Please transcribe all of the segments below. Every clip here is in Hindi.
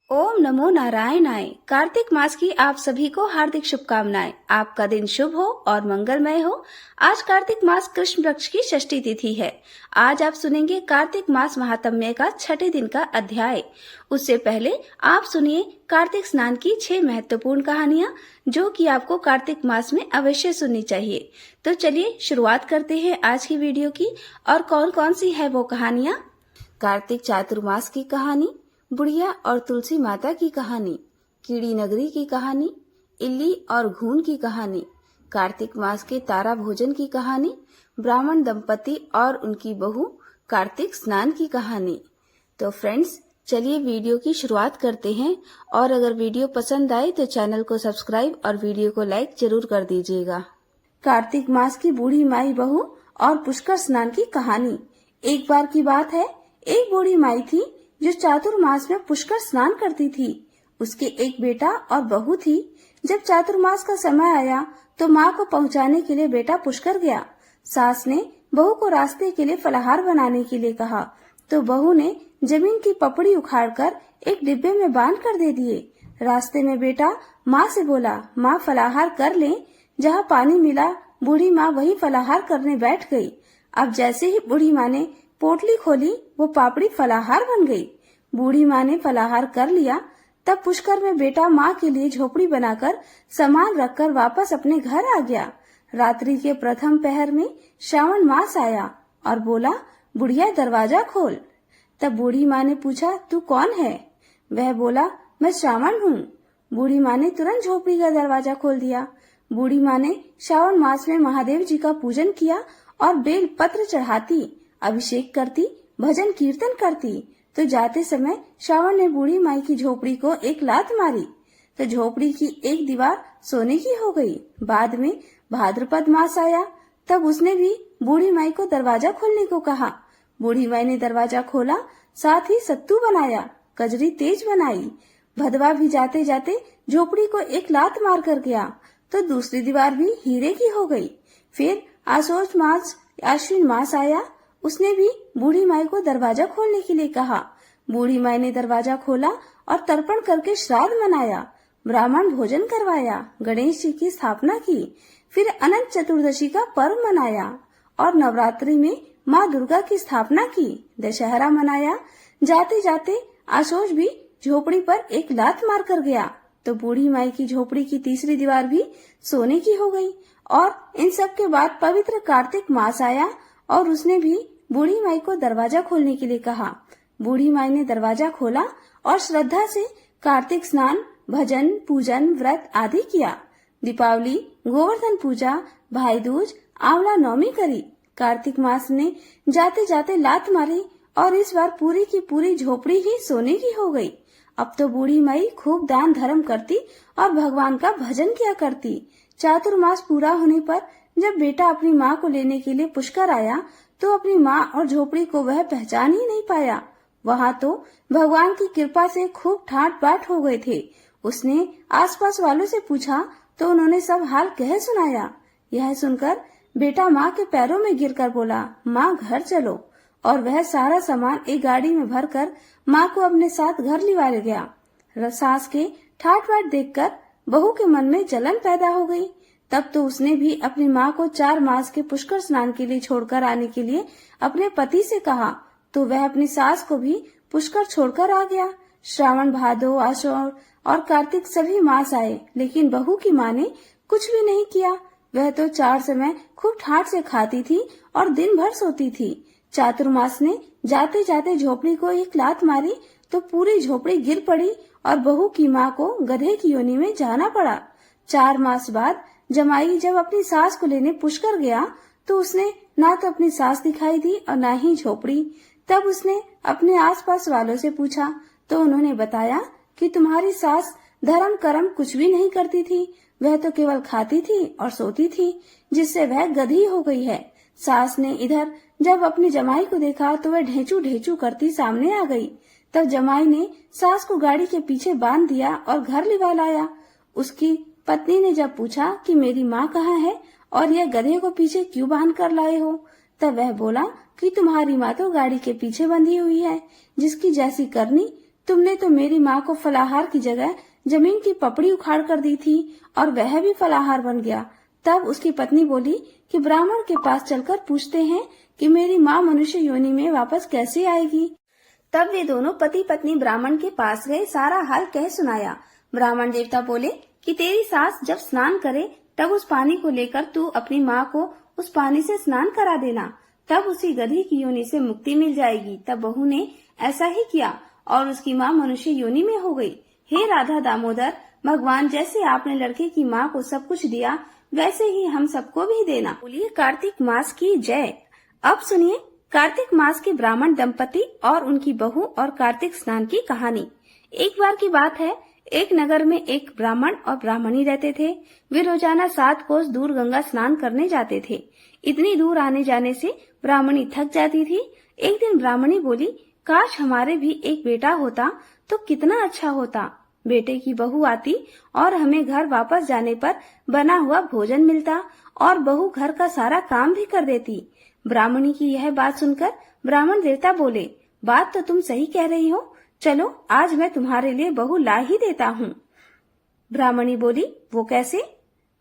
ओम नमो नारायणाय। कार्तिक मास की आप सभी को हार्दिक शुभकामनाएं। आपका दिन शुभ हो और मंगलमय हो। आज कार्तिक मास कृष्ण पक्ष की षष्ठी तिथि है। आज आप सुनेंगे कार्तिक मास महात्म्य का छठे दिन का अध्याय। उससे पहले आप सुनिए कार्तिक स्नान की 6 महत्वपूर्ण कहानियां जो कि आपको कार्तिक मास में अवश्य सुननी चाहिए। तो चलिए शुरुआत करते हैं आज की वीडियो की। और कौन कौन सी है वो कहानियां? कार्तिक चातुर्मास की कहानी, बुढ़िया और तुलसी माता की कहानी, कीड़ी नगरी की कहानी, इल्ली और घून की कहानी, कार्तिक मास के तारा भोजन की कहानी, ब्राह्मण दंपति और उनकी बहू, कार्तिक स्नान की कहानी। तो फ्रेंड्स, चलिए वीडियो की शुरुआत करते हैं। और अगर वीडियो पसंद आए तो चैनल को सब्सक्राइब और वीडियो को लाइक जरूर कर दीजिएगा। कार्तिक मास की बूढ़ी माई बहू और पुष्कर स्नान की कहानी। एक बार की बात है, एक बूढ़ी माई थी जो चातुर्मास में पुष्कर स्नान करती थी। उसके एक बेटा और बहू थी। जब चातुर्मास का समय आया तो माँ को पहुँचाने के लिए बेटा पुष्कर गया। सास ने बहू को रास्ते के लिए फलाहार बनाने के लिए कहा तो बहू ने जमीन की पपड़ी उखाड़कर एक डिब्बे में बांध कर दे दिए। रास्ते में बेटा माँ से बोला, माँ फलाहार कर लें। जहाँ पानी मिला बूढ़ी माँ वही फलाहार करने बैठ गई। अब जैसे ही बूढ़ी माँ ने पोटली खोली वो पापड़ी फलाहार बन गई। बूढ़ी माँ ने फलाहार कर लिया। तब पुष्कर में बेटा माँ के लिए झोपड़ी बनाकर सामान रखकर वापस अपने घर आ गया। रात्रि के प्रथम पहर में श्रावण मास आया और बोला, बुढ़िया दरवाजा खोल। तब बूढ़ी माँ ने पूछा, तू कौन है? वह बोला, मैं श्रावण हूँ। बूढ़ी माँ ने तुरंत झोपड़ी का दरवाजा खोल दिया। बूढ़ी माँ ने श्रावण मास में महादेव जी का पूजन किया और बेल पत्र चढ़ाती, अभिषेक करती, भजन कीर्तन करती। तो जाते समय श्रावण ने बूढ़ी माई की झोपड़ी को एक लात मारी तो झोपड़ी की एक दीवार सोने की हो गई। बाद में भाद्रपद मास आया, तब उसने भी बूढ़ी माई को दरवाजा खोलने को कहा। बूढ़ी माई ने दरवाजा खोला, साथ ही सत्तू बनाया, कजरी तेज बनाई। भदवा भी जाते जाते झोपड़ी को एक लात मार कर गया तो दूसरी दीवार भी हीरे की हो गई। फिर आश्विन मास आया, उसने भी बूढ़ी माई को दरवाजा खोलने के लिए कहा। बूढ़ी माई ने दरवाजा खोला और तर्पण करके श्राद्ध मनाया, ब्राह्मण भोजन करवाया, गणेश जी की स्थापना की। फिर अनंत चतुर्दशी का पर्व मनाया और नवरात्रि में माँ दुर्गा की स्थापना की, दशहरा मनाया। जाते जाते आशोज भी झोपड़ी पर एक लात मार कर गया तो बूढ़ी माई की झोपड़ी की तीसरी दीवार भी सोने की हो गई। और इन सब के बाद पवित्र कार्तिक मास आया और उसने भी बूढ़ी माई को दरवाजा खोलने के लिए कहा। बूढ़ी माई ने दरवाजा खोला और श्रद्धा से कार्तिक स्नान, भजन, पूजन, व्रत आदि किया। दीपावली, गोवर्धन पूजा, भाई दूज, आंवला नवमी करी। कार्तिक मास ने जाते जाते लात मारी और इस बार पूरी की पूरी झोपड़ी ही सोने की हो गई। अब तो बूढ़ी माई खूब दान धर्म करती और भगवान का भजन किया करती। चातुर्मास पूरा होने पर जब बेटा अपनी माँ को लेने के लिए पुष्कर आया तो अपनी माँ और झोपड़ी को वह पहचान ही नहीं पाया। वहाँ तो भगवान की कृपा से खूब ठाट बाट हो गए थे। उसने आसपास वालों से पूछा तो उन्होंने सब हाल कह सुनाया। यह सुनकर बेटा माँ के पैरों में गिरकर बोला, माँ घर चलो। और वह सारा सामान एक गाड़ी में भरकर माँ को अपने साथ घर लिवा ले गया। सास के ठाट बाट देखकर बहू के मन में जलन पैदा हो गई। तब तो उसने भी अपनी माँ को 4 मास के पुष्कर स्नान के लिए छोड़कर आने के लिए अपने पति से कहा तो वह अपनी सास को भी पुष्कर छोड़कर आ गया। श्रावण, भादो, आषाढ़ और कार्तिक सभी मास आए, लेकिन बहू की माँ ने कुछ भी नहीं किया। वह तो 4 समय खूब ठाट से खाती थी और दिन भर सोती थी। चातुर्मास ने जाते जाते झोपड़ी को एक लात मारी तो पूरी झोपड़ी गिर पड़ी और बहू की माँ को गधे की योनि में जाना पड़ा। 4 मास बाद जमाई जब अपनी सास को लेने पुष्कर गया तो उसने ना तो अपनी सास दिखाई दी और ना ही झोपड़ी। तब उसने अपने आसपास वालों से पूछा तो उन्होंने बताया कि तुम्हारी सास धर्म कर्म कुछ भी नहीं करती थी, वह तो केवल खाती थी और सोती थी, जिससे वह गधी हो गई है। सास ने इधर जब अपनी जमाई को देखा तो वह ढेंचू ढेंचू करती सामने आ गई। तब जमाई ने सास को गाड़ी के पीछे बांध दिया और घर लिवा लाया। उसकी पत्नी ने जब पूछा कि मेरी माँ कहाँ है और यह गधे को पीछे क्यों बांध कर लाए हो, तब वह बोला कि तुम्हारी माँ तो गाड़ी के पीछे बंधी हुई है, जिसकी जैसी करनी तुमने तो मेरी माँ को फलाहार की जगह जमीन की पपड़ी उखाड़ कर दी थी और वह भी फलाहार बन गया। तब उसकी पत्नी बोली कि ब्राह्मण के पास चलकर पूछते हैं कि मेरी माँ मनुष्य योनि में वापस कैसे आएगी। तब वे दोनों पति पत्नी ब्राह्मण के पास गए, सारा हाल कह सुनाया। ब्राह्मण देवता बोले कि तेरी सास जब स्नान करे तब उस पानी को लेकर तू अपनी माँ को उस पानी से स्नान करा देना, तब उसी गधी की योनि से मुक्ति मिल जाएगी। तब बहू ने ऐसा ही किया और उसकी माँ मनुष्य योनि में हो गई। हे राधा दामोदर, भगवान जैसे आपने लड़के की माँ को सब कुछ दिया वैसे ही हम सबको भी देना। बोलिए कार्तिक मास की जय। अब सुनिए कार्तिक मास के ब्राह्मण दंपति और उनकी बहू और कार्तिक स्नान की कहानी। एक बार की बात है, एक नगर में एक ब्राह्मण और ब्राह्मणी रहते थे। वे रोजाना 7 कोस दूर गंगा स्नान करने जाते थे। इतनी दूर आने जाने से ब्राह्मणी थक जाती थी। एक दिन ब्राह्मणी बोली, काश हमारे भी एक बेटा होता तो कितना अच्छा होता। बेटे की बहू आती और हमें घर वापस जाने पर बना हुआ भोजन मिलता और बहू घर का सारा काम भी कर देती। ब्राह्मणी की यह बात सुनकर ब्राह्मण देवता बोले, बात तो तुम सही कह रही हो, चलो आज मैं तुम्हारे लिए बहू ला ही देता हूँ। ब्राह्मणी बोली, वो कैसे?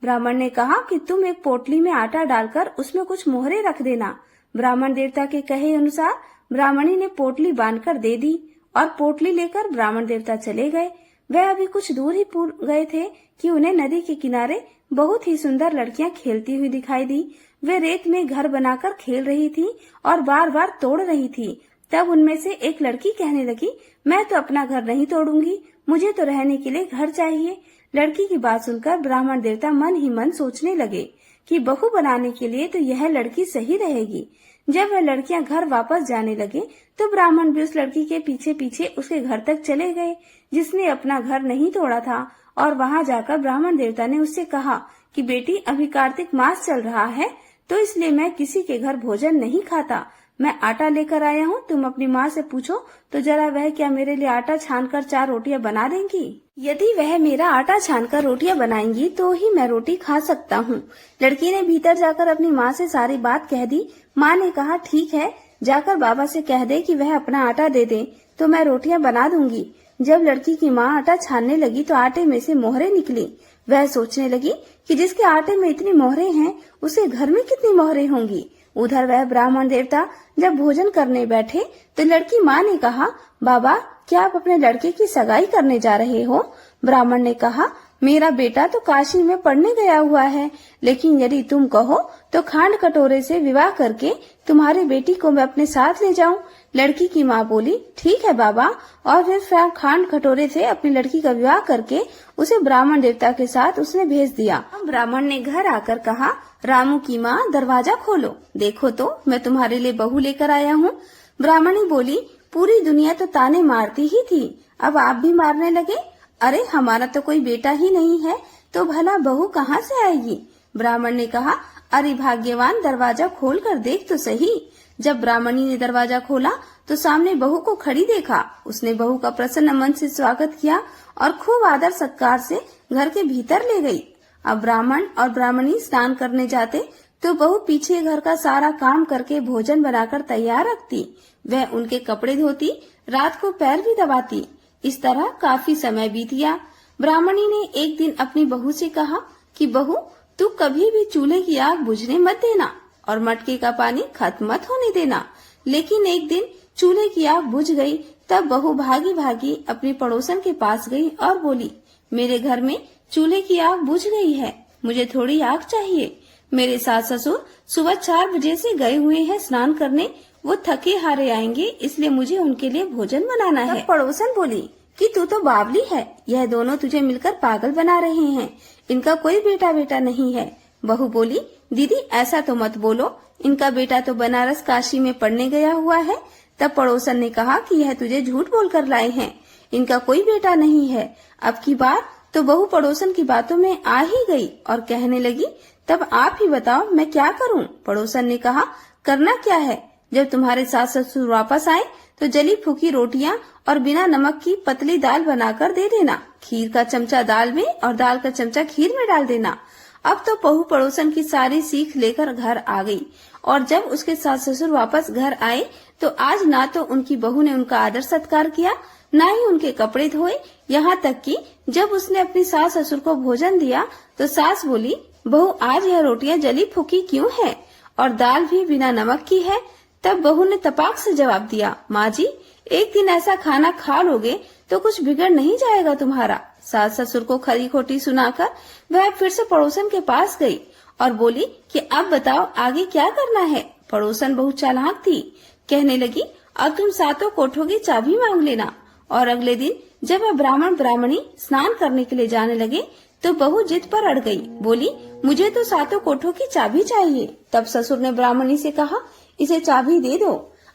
ब्राह्मण ने कहा कि तुम एक पोटली में आटा डालकर उसमें कुछ मोहरे रख देना। ब्राह्मण देवता के कहे अनुसार ब्राह्मणी ने पोटली बांधकर दे दी और पोटली लेकर ब्राह्मण देवता चले गए। वह अभी कुछ दूर ही गए थे कि उन्हें नदी के किनारे बहुत ही सुंदर लड़कियां खेलती हुई दिखाई दी। वे रेत में घर बनाकर खेल रही थी और बार बार तोड़ रही थी। तब उनमें से एक लड़की कहने लगी, मैं तो अपना घर नहीं तोड़ूंगी, मुझे तो रहने के लिए घर चाहिए। लड़की की बात सुनकर ब्राह्मण देवता मन ही मन सोचने लगे कि बहू बनाने के लिए तो यह लड़की सही रहेगी। जब वह लड़कियां घर वापस जाने लगे तो ब्राह्मण भी उस लड़की के पीछे पीछे उसके घर तक चले गए जिसने अपना घर नहीं तोड़ा था। और वहां जाकर ब्राह्मण देवता ने उससे कहा कि बेटी, अभी कार्तिक मास चल रहा है तो इसलिए मैं किसी के घर भोजन नहीं खाता। मैं आटा लेकर आया हूँ, तुम अपनी माँ से पूछो तो जरा वह क्या मेरे लिए आटा छानकर 4 रोटियां बना देंगी। यदि वह मेरा आटा छानकर रोटियां बनाएंगी तो ही मैं रोटी खा सकता हूँ। लड़की ने भीतर जाकर अपनी माँ से सारी बात कह दी। माँ ने कहा, ठीक है, जाकर बाबा से कह दे कि वह अपना आटा दे दे तो मैं रोटियां बना दूंगी। जब लड़की की माँ आटा छानने लगी तो आटे में से मोहरे निकली। वह सोचने लगी कि जिसके आटे में इतनी मोहरे हैं उसे घर में कितनी मोहरे होंगी। उधर वह ब्राह्मण देवता जब भोजन करने बैठे तो लड़की माँ ने कहा, बाबा क्या आप अपने लड़के की सगाई करने जा रहे हो? ब्राह्मण ने कहा, मेरा बेटा तो काशी में पढ़ने गया हुआ है, लेकिन यदि तुम कहो तो खांड कटोरे से विवाह करके तुम्हारी बेटी को मैं अपने साथ ले जाऊं। लड़की की माँ बोली, ठीक है बाबा, और फिर खांड कटोरे से अपनी लड़की का विवाह करके उसे ब्राह्मण देवता के साथ उसने भेज दिया। ब्राह्मण ने घर आकर कहा, रामू की माँ दरवाजा खोलो, देखो तो मैं तुम्हारे लिए बहू लेकर आया हूँ। ब्राह्मणी बोली, पूरी दुनिया तो ताने मारती ही थी, अब आप भी मारने लगे? अरे हमारा तो कोई बेटा ही नहीं है तो भला बहू कहाँ से आएगी? ब्राह्मण ने कहा, अरे भाग्यवान, दरवाजा खोल कर देख तो सही। जब ब्राह्मणी ने दरवाजा खोला तो सामने बहू को खड़ी देखा। उसने बहू का प्रसन्न मन से स्वागत किया और खूब आदर सत्कार से घर के भीतर ले गई। अब ब्राह्मण और ब्राह्मणी स्नान करने जाते तो बहू पीछे घर का सारा काम करके भोजन बनाकर तैयार रखती। वह उनके कपड़े धोती, रात को पैर भी दबाती। इस तरह काफी समय बीत गया। ब्राह्मणी ने एक दिन अपनी बहू से कहा कि बहू, तू कभी भी चूल्हे की आग बुझने मत देना और मटके का पानी खत्म मत होने देना। लेकिन एक दिन चूल्हे की आग बुझ गई। तब बहू भागी भागी अपनी पड़ोसन के पास गई और बोली, मेरे घर में चूल्हे की आग बुझ गई है, मुझे थोड़ी आग चाहिए। मेरे सास ससुर सुबह 4 बजे से गए हुए हैं स्नान करने, वो थके हारे आएंगे, इसलिए मुझे उनके लिए भोजन बनाना है। पड़ोसन बोली कि तू तो बावली है, यह दोनों तुझे मिलकर पागल बना रहे हैं, इनका कोई बेटा नहीं है। बहू बोली, दीदी ऐसा तो मत बोलो, इनका बेटा तो बनारस काशी में पढ़ने गया हुआ है। तब पड़ोसन ने कहा कि यह तुझे झूठ बोलकर लाए हैं, इनका कोई बेटा नहीं है। अब की बार तो बहू पड़ोसन की बातों में आ ही गई और कहने लगी, तब आप ही बताओ मैं क्या करूं? पड़ोसन ने कहा, करना क्या है, जब तुम्हारे सास ससुर वापस आए तो जली फूकी रोटियां और बिना नमक की पतली दाल बनाकर दे देना। खीर का चमचा दाल में और दाल का चमचा खीर में डाल देना। अब तो बहू पड़ोसन की सारी सीख लेकर घर आ गई और जब उसके सास ससुर वापस घर आए तो आज ना तो उनकी बहू ने उनका आदर सत्कार किया, न ही उनके कपड़े धोए। यहाँ तक कि जब उसने अपनी सास ससुर को भोजन दिया तो सास बोली, बहू आज यह रोटियां जली फूकी क्यों है और दाल भी बिना नमक की है। तब बहू ने तपाक से जवाब दिया, माँ जी एक दिन ऐसा खाना खा लोगे तो कुछ बिगड़ नहीं जाएगा तुम्हारा। सास ससुर को खरी खोटी सुनाकर वह फिर से पड़ोसन के पास गई और बोली कि अब बताओ आगे क्या करना है। पड़ोसन बहुत चालाक थी, कहने लगी, अब तुम सातों कोठों की चाबी मांग लेना। और अगले दिन जब वह ब्राह्मण ब्राह्मणी स्नान करने के लिए जाने लगे तो बहू जिद पर अड़ गई, बोली, मुझे तो सातों कोठों की चाबी चाहिए। तब ससुर ने ब्राह्मणी से कहा, इसे चाबी दे दो,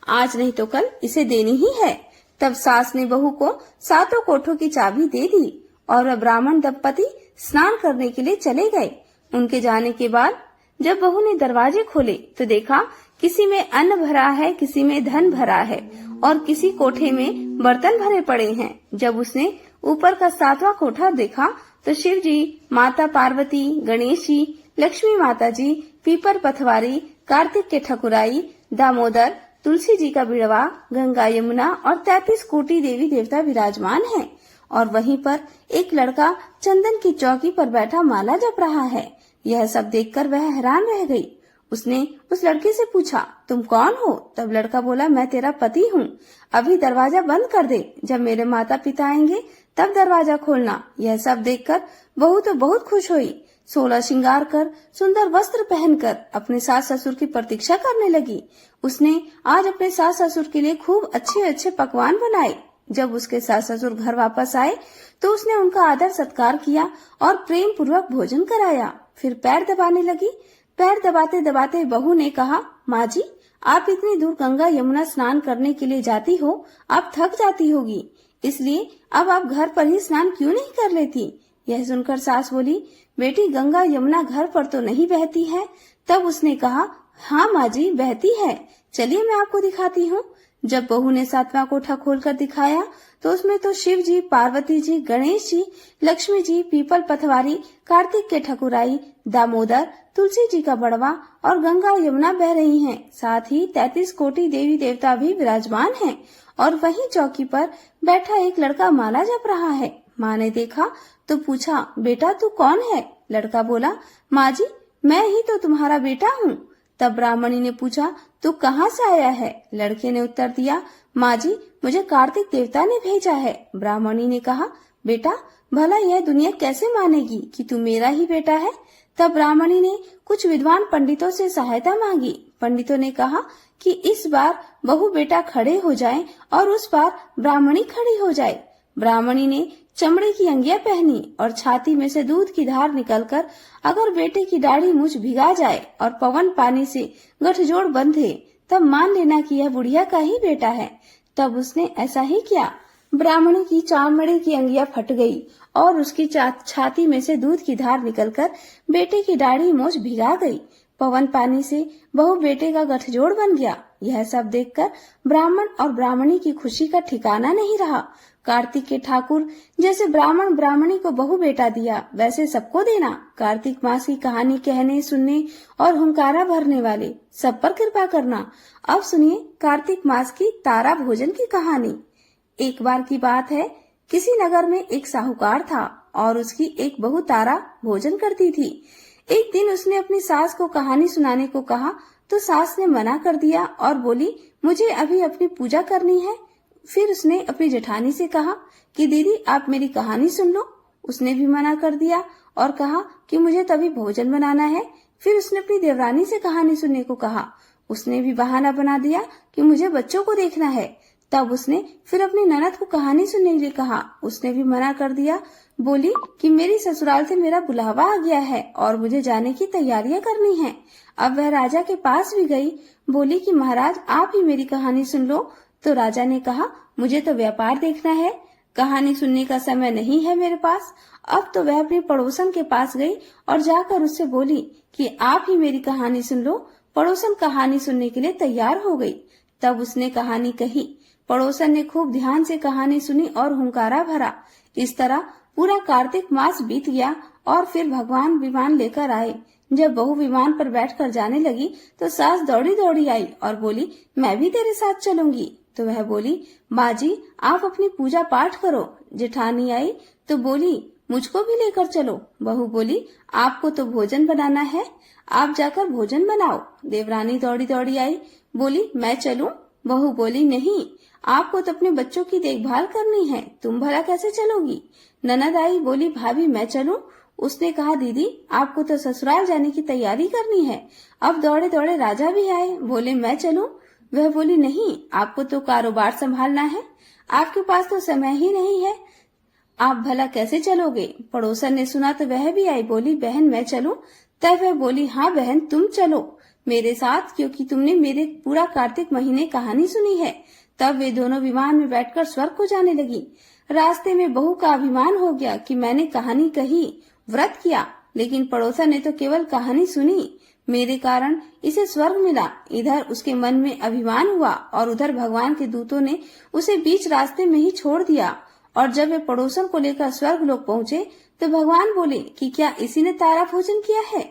आज नहीं तो कल इसे देनी ही है। तब सास ने बहू को सातों कोठों की चाबी दे दी और वह ब्राह्मण दंपति स्नान करने के लिए चले गए। उनके जाने के बाद जब बहू ने दरवाजे खोले तो देखा किसी में अन्न भरा है, किसी में धन भरा है और किसी कोठे में बर्तन भरे पड़े हैं। जब उसने ऊपर का सातवां कोठा देखा तो शिव जी, माता पार्वती, गणेश जी, लक्ष्मी माता जी, पीपर पथवारी, कार्तिक के ठकुराई, दामोदर, तुलसी जी का बिड़वा, गंगा यमुना और 33 कोटि देवी देवता विराजमान हैं। और वहीं पर एक लड़का चंदन की चौकी पर बैठा माला जप रहा है। यह सब देखकर वह हैरान रह गई। उसने उस लड़के से पूछा, तुम कौन हो? तब लड़का बोला, मैं तेरा पति हूँ। अभी दरवाजा बंद कर दे, जब मेरे माता पिता आएंगे तब दरवाजा खोलना। यह सब देखकर बहू तो बहुत खुश हुई। 16 श्रृंगार कर, सुंदर वस्त्र पहनकर अपने सास ससुर की प्रतीक्षा करने लगी। उसने आज अपने सास ससुर के लिए खूब अच्छे अच्छे पकवान बनाए। जब उसके सास ससुर घर वापस आए तो उसने उनका आदर सत्कार किया और प्रेम पूर्वक भोजन कराया। फिर पैर दबाने लगी। पैर दबाते दबाते बहू ने कहा, माँ जी आप इतनी दूर गंगा यमुना स्नान करने के लिए जाती हो, आप थक जाती होगी, इसलिए अब आप घर पर ही स्नान क्यों नहीं कर लेती? यह सुनकर सास बोली, बेटी गंगा यमुना घर पर तो नहीं बहती है। तब उसने कहा, हाँ माँ जी बहती है, चलिए मैं आपको दिखाती हूँ। जब बहू ने सातवां कोठा खोलकर दिखाया तो उसमें तो शिव जी, पार्वती जी, गणेश जी, लक्ष्मी जी, पीपल पथवारी, कार्तिक के ठकुराई, दामोदर, तुलसी जी का बड़वा और गंगा यमुना बह रही हैं। साथ ही 33 कोटि देवी देवता भी विराजमान हैं। और वहीं चौकी पर बैठा एक लड़का माला जप रहा है। माँ ने देखा तो पूछा, बेटा तू कौन है? लड़का बोला, माँ जी मैं ही तो तुम्हारा बेटा हूँ। तब ब्राह्मणी ने पूछा, तू कहाँ से आया है? लड़के ने उत्तर दिया, माँ जी मुझे कार्तिक देवता ने भेजा है। ब्राह्मणी ने कहा, बेटा भला यह दुनिया कैसे मानेगी कि तू मेरा ही बेटा है? तब ब्राह्मणी ने कुछ विद्वान पंडितों से सहायता मांगी। पंडितों ने कहा कि इस बार बहू बेटा खड़े हो जाएं और उस बार ब्राह्मणी खड़ी हो जाए। ब्राह्मणी ने चमड़े की अंगिया पहनी और छाती में से दूध की धार निकलकर अगर बेटे की दाढ़ी मूछ भिगा जाए और पवन पानी से गठजोड़ बंधे तब मान लेना कि यह बुढ़िया का ही बेटा है। तब उसने ऐसा ही किया। ब्राह्मणी की चमड़े की अंगिया फट गई और उसकी छाती में से दूध की धार निकलकर बेटे की दाढ़ी मूछ भिगा गई। पवन पानी से बहू बेटे का गठजोड़ बन गया। यह सब देखकर ब्राह्मण और ब्राह्मणी की खुशी का ठिकाना नहीं रहा। कार्तिक के ठाकुर जैसे ब्राह्मण ब्राह्मणी को बहू बेटा दिया वैसे सबको देना। कार्तिक मास की कहानी कहने, सुनने और हुंकारा भरने वाले सब पर कृपा करना। अब सुनिए कार्तिक मास की तारा भोजन की कहानी। एक बार की बात है, किसी नगर में एक साहूकार था और उसकी एक बहू तारा भोजन करती थी। एक दिन उसने अपनी सास को कहानी सुनाने को कहा तो सास ने मना कर दिया और बोली, मुझे अभी अपनी पूजा करनी है। फिर उसने अपनी जेठानी से कहा कि दीदी आप मेरी कहानी सुन लो। उसने भी मना कर दिया और कहा कि मुझे तभी भोजन बनाना है। फिर उसने अपनी देवरानी से कहानी सुनने को कहा। उसने भी बहाना बना दिया कि मुझे बच्चों को देखना है। तब उसने फिर अपनी ननद को कहानी सुनने के लिए कहा। उसने भी मना कर दिया, बोली कि मेरी ससुराल से मेरा बुलावा आ गया है और मुझे जाने की तैयारियां करनी है। अब वह राजा के पास भी गई, बोली कि महाराज आप ही मेरी कहानी सुन लो। तो राजा ने कहा, मुझे तो व्यापार देखना है, कहानी सुनने का समय नहीं है मेरे पास। अब तो वह अपनी पड़ोसन के पास गई और जाकर उससे बोली कि आप ही मेरी कहानी सुन लो। पड़ोसन कहानी सुनने के लिए तैयार हो गई। तब उसने कहानी कही। पड़ोसन ने खूब ध्यान से कहानी सुनी और हुंकारा भरा। इस तरह पूरा कार्तिक मास बीत गया और फिर भगवान विमान लेकर आए। जब बहू विमान पर बैठकर जाने लगी तो सास दौड़ी दौड़ी आई और बोली, मैं भी तेरे साथ चलूंगी। तो वह बोली, माँ जी आप अपनी पूजा पाठ करो। जेठानी आई तो बोली, मुझको भी लेकर चलो। बहू बोली, आपको तो भोजन बनाना है, आप जाकर भोजन बनाओ। देवरानी दौड़ी दौड़ी आई, बोली, मैं चलूं? बहू बोली, नहीं, आपको तो अपने बच्चों की देखभाल करनी है, तुम भला कैसे चलोगी? ननद आई, बोली, भाभी मैं चलूं? उसने कहा, दीदी आपको तो ससुराल जाने की तैयारी करनी है। अब दौड़े दौड़े राजा भी आए, बोले, मैं चलूं? वह बोली, नहीं, आपको तो कारोबार संभालना है, आपके पास तो समय ही नहीं है, आप भला कैसे चलोगे? पड़ोसन ने सुना तो वह भी आई, बोली, बहन मैं चलूं? तब वह बोली, हाँ बहन तुम चलो मेरे साथ, क्योंकि तुमने मेरे पूरा कार्तिक महीने कहानी सुनी है। तब वे दोनों विमान में बैठकर स्वर्ग को जाने लगी। रास्ते में बहू का अभिमान हो गया कि मैंने कहानी कही, व्रत किया, लेकिन पड़ोसन ने तो केवल कहानी सुनी, मेरे कारण इसे स्वर्ग मिला। इधर उसके मन में अभिमान हुआ और उधर भगवान के दूतों ने उसे बीच रास्ते में ही छोड़ दिया। और जब वे पड़ोसन को लेकर स्वर्ग लोक पहुँचे तो भगवान बोले कि क्या इसी ने तारा भोजन किया है?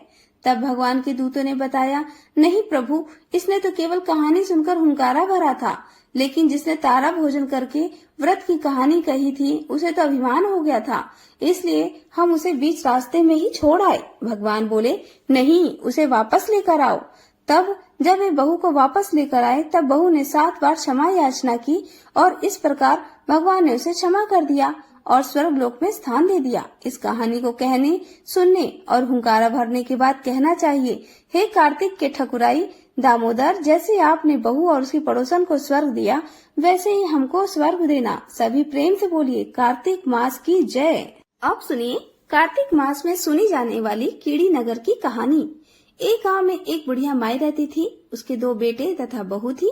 तब भगवान के दूतों ने बताया, नहीं प्रभु, इसने तो केवल कहानी सुनकर हुंकारा भरा था, लेकिन जिसने तारा भोजन करके व्रत की कहानी कही थी उसे तो अभिमान हो गया था, इसलिए हम उसे बीच रास्ते में ही छोड़ आए। भगवान बोले, नहीं, उसे वापस लेकर आओ। तब जब वे बहू को वापस लेकर आए तब बहू ने 7 बार क्षमा याचना की और इस प्रकार भगवान ने उसे क्षमा कर दिया और स्वर्ग लोक में स्थान दे दिया। इस कहानी को कहने, सुनने और हुंकारा भरने के बाद कहना चाहिए, हे कार्तिक के ठकुराई दामोदर, जैसे आपने बहू और उसकी पड़ोसन को स्वर्ग दिया वैसे ही हमको स्वर्ग देना। सभी प्रेम से बोलिए, कार्तिक मास की जय। अब सुनिए कार्तिक मास में सुनी जाने वाली कीड़ी नगर की कहानी। एक गांव में एक बुढ़िया माई रहती थी, उसके 2 बेटे तथा बहू थी।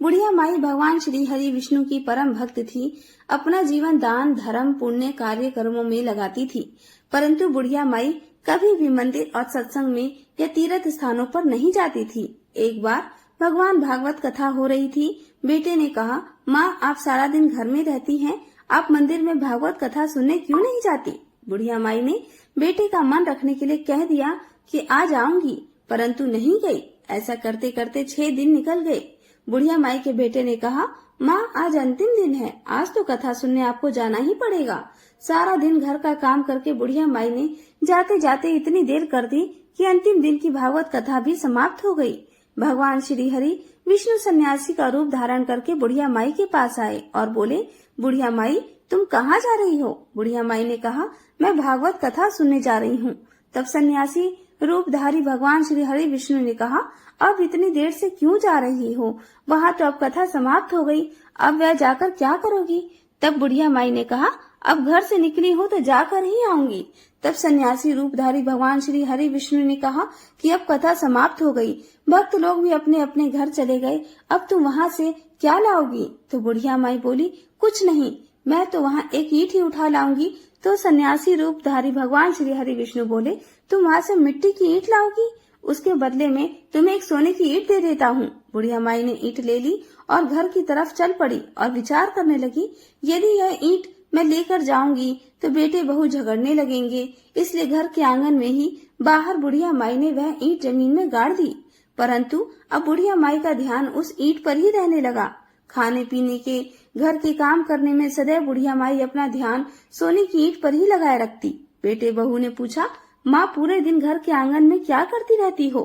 बुढ़िया माई भगवान श्री हरि विष्णु की परम भक्त थी। अपना जीवन दान धर्म पुण्य कार्य कर्मों में लगाती थी, परंतु बुढ़िया माई कभी भी मंदिर और सत्संग में या तीर्थ स्थानों पर नहीं जाती थी। एक बार भगवान भागवत कथा हो रही थी। बेटे ने कहा, माँ आप सारा दिन घर में रहती हैं, आप मंदिर में भागवत कथा सुनने क्यों नहीं जाती? बुढ़िया माई ने बेटे का मन रखने के लिए कह दिया कि आ जाऊंगी, परंतु नहीं गई। ऐसा करते करते 6 दिन निकल गए। बुढ़िया माई के बेटे ने कहा, माँ आज अंतिम दिन है, आज तो कथा सुनने आपको जाना ही पड़ेगा। सारा दिन घर का काम करके बुढ़िया माई ने जाते जाते इतनी देर कर दी कि अंतिम दिन की भागवत कथा भी समाप्त हो गई। भगवान श्री हरि विष्णु सन्यासी का रूप धारण करके बुढ़िया माई के पास आए और बोले, बुढ़िया माई तुम कहाँ जा रही हो? बुढ़िया माई ने कहा, मैं भागवत कथा सुनने जा रही हूँ। तब सन्यासी रूपधारी भगवान श्री हरि विष्णु ने कहा, अब इतनी देर से क्यों जा रही हो? वहाँ तो अब कथा समाप्त हो गई, अब वह जाकर क्या करोगी? तब बुढ़िया माई ने कहा, अब घर से निकली हूँ तो जाकर ही आऊंगी। तब सन्यासी रूपधारी भगवान श्री हरि विष्णु ने कहा कि अब कथा समाप्त हो गई, भक्त लोग भी अपने अपने घर चले गए, अब तुम वहाँ से क्या लाओगी? तो बुढ़िया माई बोली, कुछ नहीं, मैं तो वहाँ एक ईंट ही उठा लाऊंगी। तो सन्यासी रूपधारी भगवान श्री हरि विष्णु बोले, तुम वहाँ से मिट्टी की ईंट लाओगी? उसके बदले में तुम्हें एक सोने की ईंट दे देता हूँ। बुढ़िया माई ने ईंट ले ली और घर की तरफ चल पड़ी और विचार करने लगी, यदि यह ईंट मैं लेकर जाऊंगी तो बेटे बहू झगड़ने लगेंगे, इसलिए घर के आंगन में ही बाहर बुढ़िया माई ने वह ईंट जमीन में गाड़ दी। परंतु अब बुढ़िया माई का ध्यान उस ईंट पर ही रहने लगा। खाने पीने के घर के काम करने में सदैव बुढ़िया माई अपना ध्यान सोने की ईंट पर ही लगाए रखती। बेटे बहू ने पूछा, माँ पूरे दिन घर के आंगन में क्या करती रहती हो?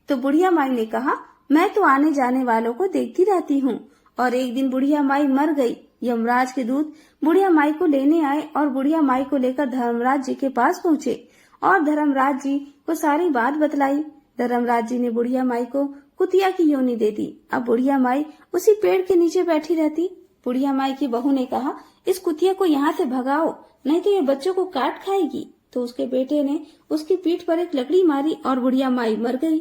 तो बुढ़िया माई ने कहा, मैं तो आने जाने वालों को देखती रहती हूँ। और एक दिन बुढ़िया माई मर गई। यमराज के दूत बुढ़िया माई को लेने आए और बुढ़िया माई को लेकर धर्मराज जी के पास पहुँचे और धर्मराज जी को सारी बात बतलाई। धर्मराज जी ने बुढ़िया माई को कुतिया की योनि दे दी। अब बुढ़िया माई उसी पेड़ के नीचे बैठी रहती। बुढ़िया माई की बहू ने कहा, इस कुतिया को यहाँ से भगाओ, नहीं तो ये बच्चों को काट खाएगी। तो उसके बेटे ने उसकी पीठ पर एक लकड़ी मारी और बुढ़िया माई मर गई।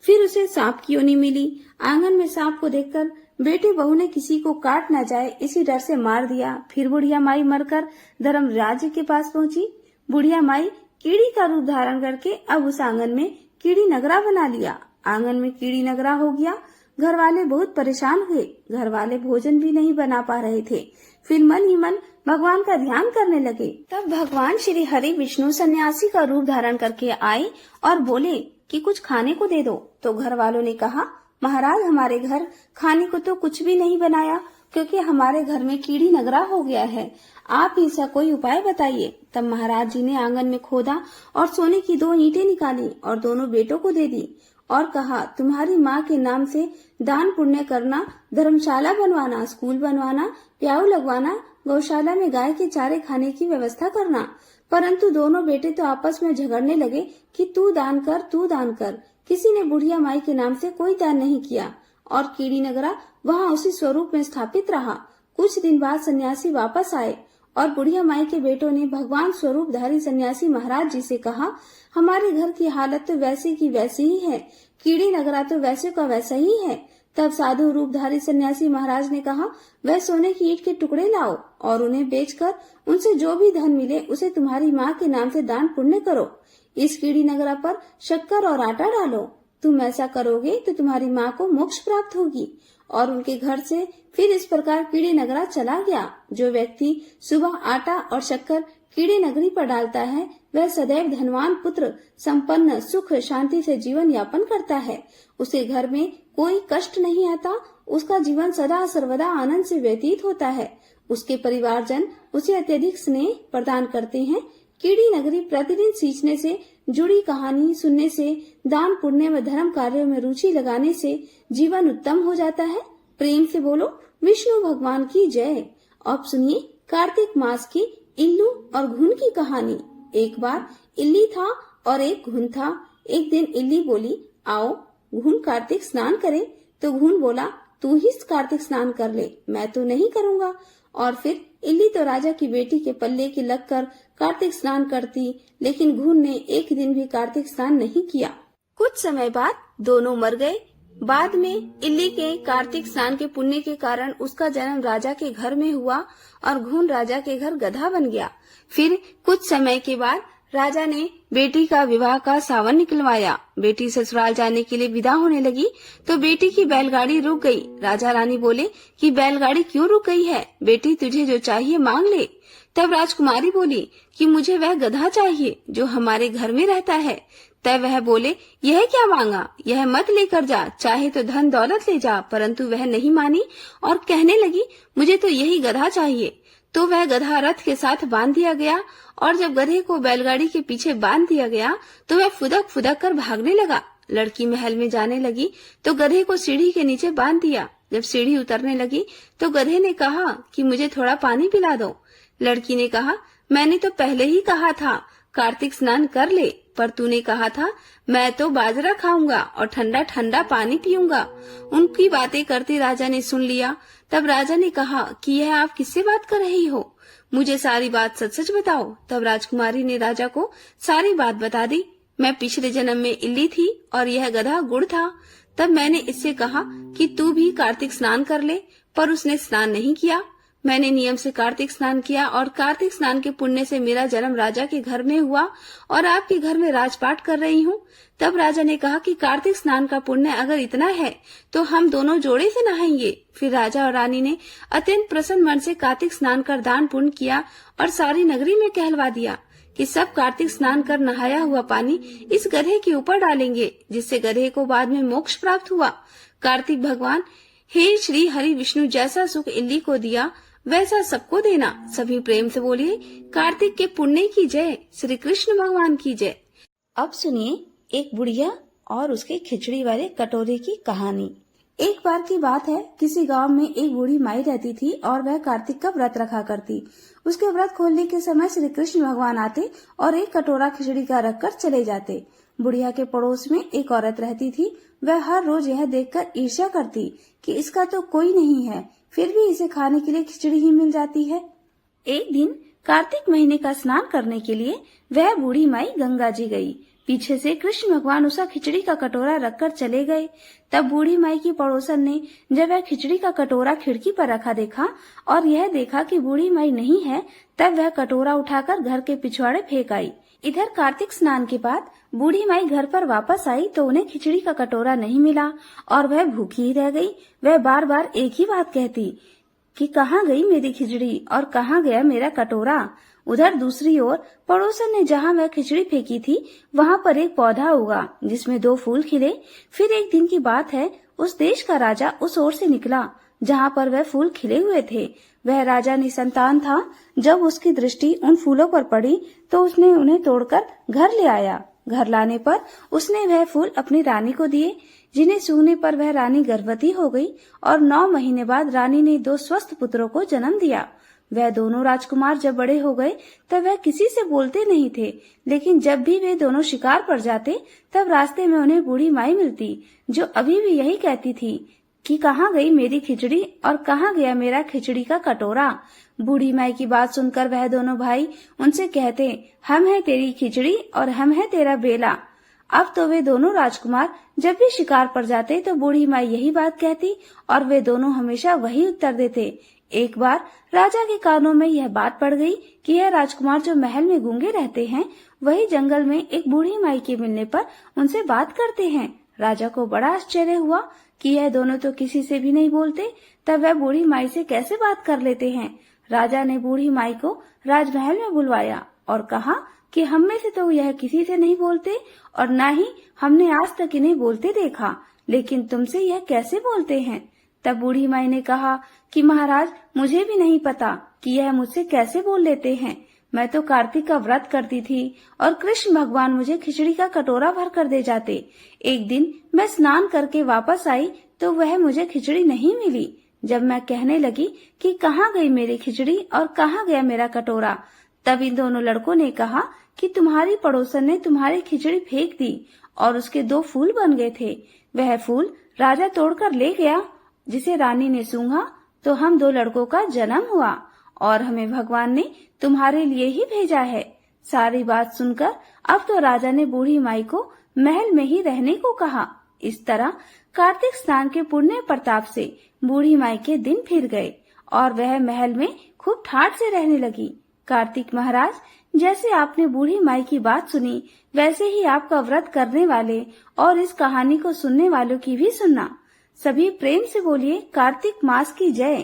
फिर उसे सांप की योनि मिली। आंगन में सांप को देखकर बेटे बहू ने किसी को काट न जाए इसी डर से मार दिया। फिर बुढ़िया माई मरकर धर्मराज के पास पहुंची। बुढ़िया माई कीड़ी का रूप धारण करके अब उस आंगन में कीड़ी नगरा बना लिया। आंगन में कीड़ी नगरा हो गया। घर वाले बहुत परेशान हुए। घर वाले भोजन भी नहीं बना पा रहे थे। फिर मन ही मन भगवान का ध्यान करने लगे। तब भगवान श्री हरि विष्णु सन्यासी का रूप धारण करके आए और बोले कि कुछ खाने को दे दो। तो घर वालों ने कहा, महाराज हमारे घर खाने को तो कुछ भी नहीं बनाया, क्योंकि हमारे घर में कीड़ी नगरा हो गया है। आप ही इसका कोई उपाय बताइए। तब महाराज जी ने आंगन में खोदा और सोने की 2 ईंटें निकाली और दोनों बेटों को दे दी और कहा, तुम्हारी माँ के नाम से दान पुण्य करना, धर्मशाला बनवाना, स्कूल बनवाना, प्याऊ लगवाना, गौशाला में गाय के चारे खाने की व्यवस्था करना। परंतु दोनों बेटे तो आपस में झगड़ने लगे कि तू दान कर, तू दान कर। किसी ने बुढ़िया माई के नाम से कोई दान नहीं किया और कीड़ी नगरा वहाँ उसी स्वरूप में स्थापित रहा। कुछ दिन बाद सन्यासी वापस आए और बुढ़िया माई के बेटों ने भगवान स्वरूपधारी सन्यासी महाराज जी से कहा, हमारे घर की हालत तो वैसी की वैसी ही है, कीड़ी नगरा तो वैसे का वैसा ही है। तब साधु रूपधारी सन्यासी महाराज ने कहा, वह सोने की ईंट के टुकड़े लाओ और उन्हें बेचकर उनसे जो भी धन मिले उसे तुम्हारी माँ के नाम से दान पुण्य करो। इस कीड़ी नगरा पर शक्कर और आटा डालो। तुम ऐसा करोगे तो तुम्हारी माँ को मोक्ष प्राप्त होगी। और उनके घर से फिर इस प्रकार कीड़ी नगरा चला गया। जो व्यक्ति सुबह आटा और शक्कर कीड़ी नगरी पर डालता है वह सदैव धनवान पुत्र, संपन्न, सुख शांति से जीवन यापन करता है। उसे घर में कोई कष्ट नहीं आता। उसका जीवन सदा सर्वदा आनंद से व्यतीत होता है। उसके परिवारजन उसे अत्यधिक स्नेह प्रदान करते हैं। कीड़ी नगरी प्रतिदिन सींचने से, जुड़ी कहानी सुनने से, दान पुण्य व धर्म कार्यों में रुचि लगाने से जीवन उत्तम हो जाता है। प्रेम से बोलो विष्णु भगवान की जय। अब सुनिए कार्तिक मास की इल्लू और घुन की कहानी। एक बार इल्ली था और एक घुन था। एक दिन इल्ली बोली, आओ घुन कार्तिक स्नान करे। तो घुन बोला, तू ही कार्तिक स्नान कर ले, मैं तो नहीं करूँगा। और फिर इल्ली तो राजा की बेटी के पल्ले की लगकर कार्तिक स्नान करती, लेकिन घुन ने एक दिन भी कार्तिक स्नान नहीं किया। कुछ समय बाद दोनों मर गए। बाद में इल्ली के कार्तिक स्नान के पुण्य के कारण उसका जन्म राजा के घर में हुआ और घुन राजा के घर गधा बन गया। फिर कुछ समय के बाद राजा ने बेटी का विवाह का सावन निकलवाया। बेटी ससुराल जाने के लिए विदा होने लगी तो बेटी की बैलगाड़ी रुक गई। राजा रानी बोले कि बैलगाड़ी क्यों रुक गई है? बेटी तुझे जो चाहिए मांग ले। तब राजकुमारी बोली कि मुझे वह गधा चाहिए जो हमारे घर में रहता है। तब वह बोले, यह क्या मांगा? यह मत लेकर जा, चाहे तो धन दौलत ले जा। परंतु वह नहीं मानी और कहने लगी, मुझे तो यही गधा चाहिए। तो वह गधा रथ के साथ बांध दिया गया और जब गधे को बैलगाड़ी के पीछे बांध दिया गया तो वह फुदक फुदक कर भागने लगा। लड़की महल में जाने लगी तो गधे को सीढ़ी के नीचे बांध दिया। जब सीढ़ी उतरने लगी तो गधे ने कहा कि मुझे थोड़ा पानी पिला दो। लड़की ने कहा, मैंने तो पहले ही कहा था कार्तिक स्नान कर ले, पर तूने कहा था मैं तो बाजरा खाऊंगा और ठंडा ठंडा पानी पीऊंगा। उनकी बातें करते राजा ने सुन लिया। तब राजा ने कहा कि यह आप किससे बात कर रही हो? मुझे सारी बात सच सच बताओ। तब राजकुमारी ने राजा को सारी बात बता दी। मैं पिछले जन्म में इल्ली थी और यह गधा गुड़ था। तब मैंने इससे कहा कि तू भी कार्तिक स्नान कर ले, पर उसने स्नान नहीं किया। मैंने नियम से कार्तिक स्नान किया और कार्तिक स्नान के पुण्य से मेरा जन्म राजा के घर में हुआ और आपके घर में राजपाट कर रही हूँ। तब राजा ने कहा कि कार्तिक स्नान का पुण्य अगर इतना है तो हम दोनों जोड़े से नहाएंगे। फिर राजा और रानी ने अत्यंत प्रसन्न मन से कार्तिक स्नान कर दान पुण्य किया और सारी नगरी में कहलवा दिया कि सब कार्तिक स्नान कर नहाया हुआ पानी इस गधे के ऊपर डालेंगे, जिससे गधे को बाद में मोक्ष प्राप्त हुआ। कार्तिक भगवान, हे श्री हरि विष्णु, जैसा सुख इल्ली को दिया वैसा सबको देना। सभी प्रेम से बोलिए कार्तिक के पुण्य की जय, श्री कृष्ण भगवान की जय। अब सुनिए एक बुढ़िया और उसके खिचड़ी वाले कटोरे की कहानी। एक बार की बात है, किसी गांव में एक बूढ़ी माई रहती थी और वह कार्तिक का व्रत रखा करती। उसके व्रत खोलने के समय श्री कृष्ण भगवान आते और एक कटोरा खिचड़ी का रखकर चले जाते। बुढ़िया के पड़ोस में एक औरत रहती थी। वह हर रोज यह देखकर ईर्ष्या करती कि इसका तो कोई नहीं है, फिर भी इसे खाने के लिए खिचड़ी ही मिल जाती है। एक दिन कार्तिक महीने का स्नान करने के लिए वह बूढ़ी माई गंगा जी गई। पीछे से कृष्ण भगवान उसका खिचड़ी का कटोरा रखकर चले गए। तब बूढ़ी माई की पड़ोसन ने जब वह खिचड़ी का कटोरा खिड़की पर रखा देखा और यह देखा कि बूढ़ी माई नहीं है, तब वह कटोरा उठाकर घर के पिछवाड़े फेंक आई। इधर कार्तिक स्नान के बाद बूढ़ी माई घर पर वापस आई तो उन्हें खिचड़ी का कटोरा नहीं मिला और वह भूखी ही रह गई। वह बार बार एक ही बात कहती कि कहाँ गई मेरी खिचड़ी और कहाँ गया मेरा कटोरा। उधर दूसरी ओर पड़ोसन ने जहाँ वह खिचड़ी फेंकी थी वहाँ पर एक पौधा उगा जिसमें 2 फूल खिले। फिर एक दिन की बात है, उस देश का राजा उस ओर से निकला जहाँ पर वह फूल खिले हुए थे। वह राजा निसंतान था। जब उसकी दृष्टि उन फूलों पर पड़ी तो उसने उन्हें तोड़कर घर ले आया। घर लाने पर उसने वह फूल अपनी रानी को दिए, जिन्हें सूंघने पर वह रानी गर्भवती हो गई और 9 महीने बाद रानी ने 2 स्वस्थ पुत्रों को जन्म दिया। वह दोनों राजकुमार जब बड़े हो गए तब वह किसी से बोलते नहीं थे, लेकिन जब भी वे दोनों शिकार पर जाते तब रास्ते में उन्हें बूढ़ी माई मिलती, जो अभी भी यही कहती थी कि कहाँ गई मेरी खिचड़ी और कहाँ गया मेरा खिचड़ी का कटोरा। बूढ़ी माई की बात सुनकर वह दोनों भाई उनसे कहते, हम हैं तेरी खिचड़ी और हम हैं तेरा बेला। अब तो वे दोनों राजकुमार जब भी शिकार पर जाते तो बूढ़ी माई यही बात कहती और वे दोनों हमेशा वही उत्तर देते। एक बार राजा के कानों में यह बात पड़ गई कि यह राजकुमार जो महल में गूंगे रहते हैं, वही जंगल में एक बूढ़ी माई के मिलने पर उनसे बात करते हैं। राजा को बड़ा आश्चर्य हुआ कि यह दोनों तो किसी से भी नहीं बोलते, तब वह बूढ़ी माई से कैसे बात कर लेते हैं। राजा ने बूढ़ी माई को राजमहल में बुलवाया और कहा कि हम में से तो यह किसी से नहीं बोलते और न ही हमने आज तक इन्हें बोलते देखा, लेकिन तुमसे यह कैसे बोलते हैं। तब बूढ़ी माई ने कहा कि महाराज, मुझे भी नहीं पता कि यह मुझसे कैसे बोल लेते हैं। मैं तो कार्तिक का व्रत करती थी और कृष्ण भगवान मुझे खिचड़ी का कटोरा भर कर दे जाते। एक दिन मैं स्नान करके वापस आई तो वह मुझे खिचड़ी नहीं मिली। जब मैं कहने लगी कि कहाँ गई मेरी खिचड़ी और कहाँ गया मेरा कटोरा, तब इन दोनों लड़कों ने कहा कि तुम्हारी पड़ोसन ने तुम्हारी खिचड़ी फेंक दी और उसके 2 फूल बन गए थे। वह फूल राजा तोड़कर ले गया, जिसे रानी ने सूंघा तो हम 2 लड़कों का जन्म हुआ और हमें भगवान ने तुम्हारे लिए ही भेजा है। सारी बात सुनकर अब तो राजा ने बूढ़ी माई को महल में ही रहने को कहा। इस तरह कार्तिक स्नान के पुण्य प्रताप से बूढ़ी माई के दिन फिर गए और वह महल में खूब ठाठ से रहने लगी। कार्तिक महाराज, जैसे आपने बूढ़ी माई की बात सुनी, वैसे ही आपका व्रत करने वाले और इस कहानी को सुनने वालों की भी सुनना। सभी प्रेम से बोलिए कार्तिक मास की जय।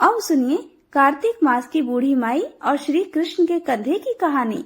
अब सुनिए कार्तिक मास की बूढ़ी माई और श्री कृष्ण के कंधे की कहानी।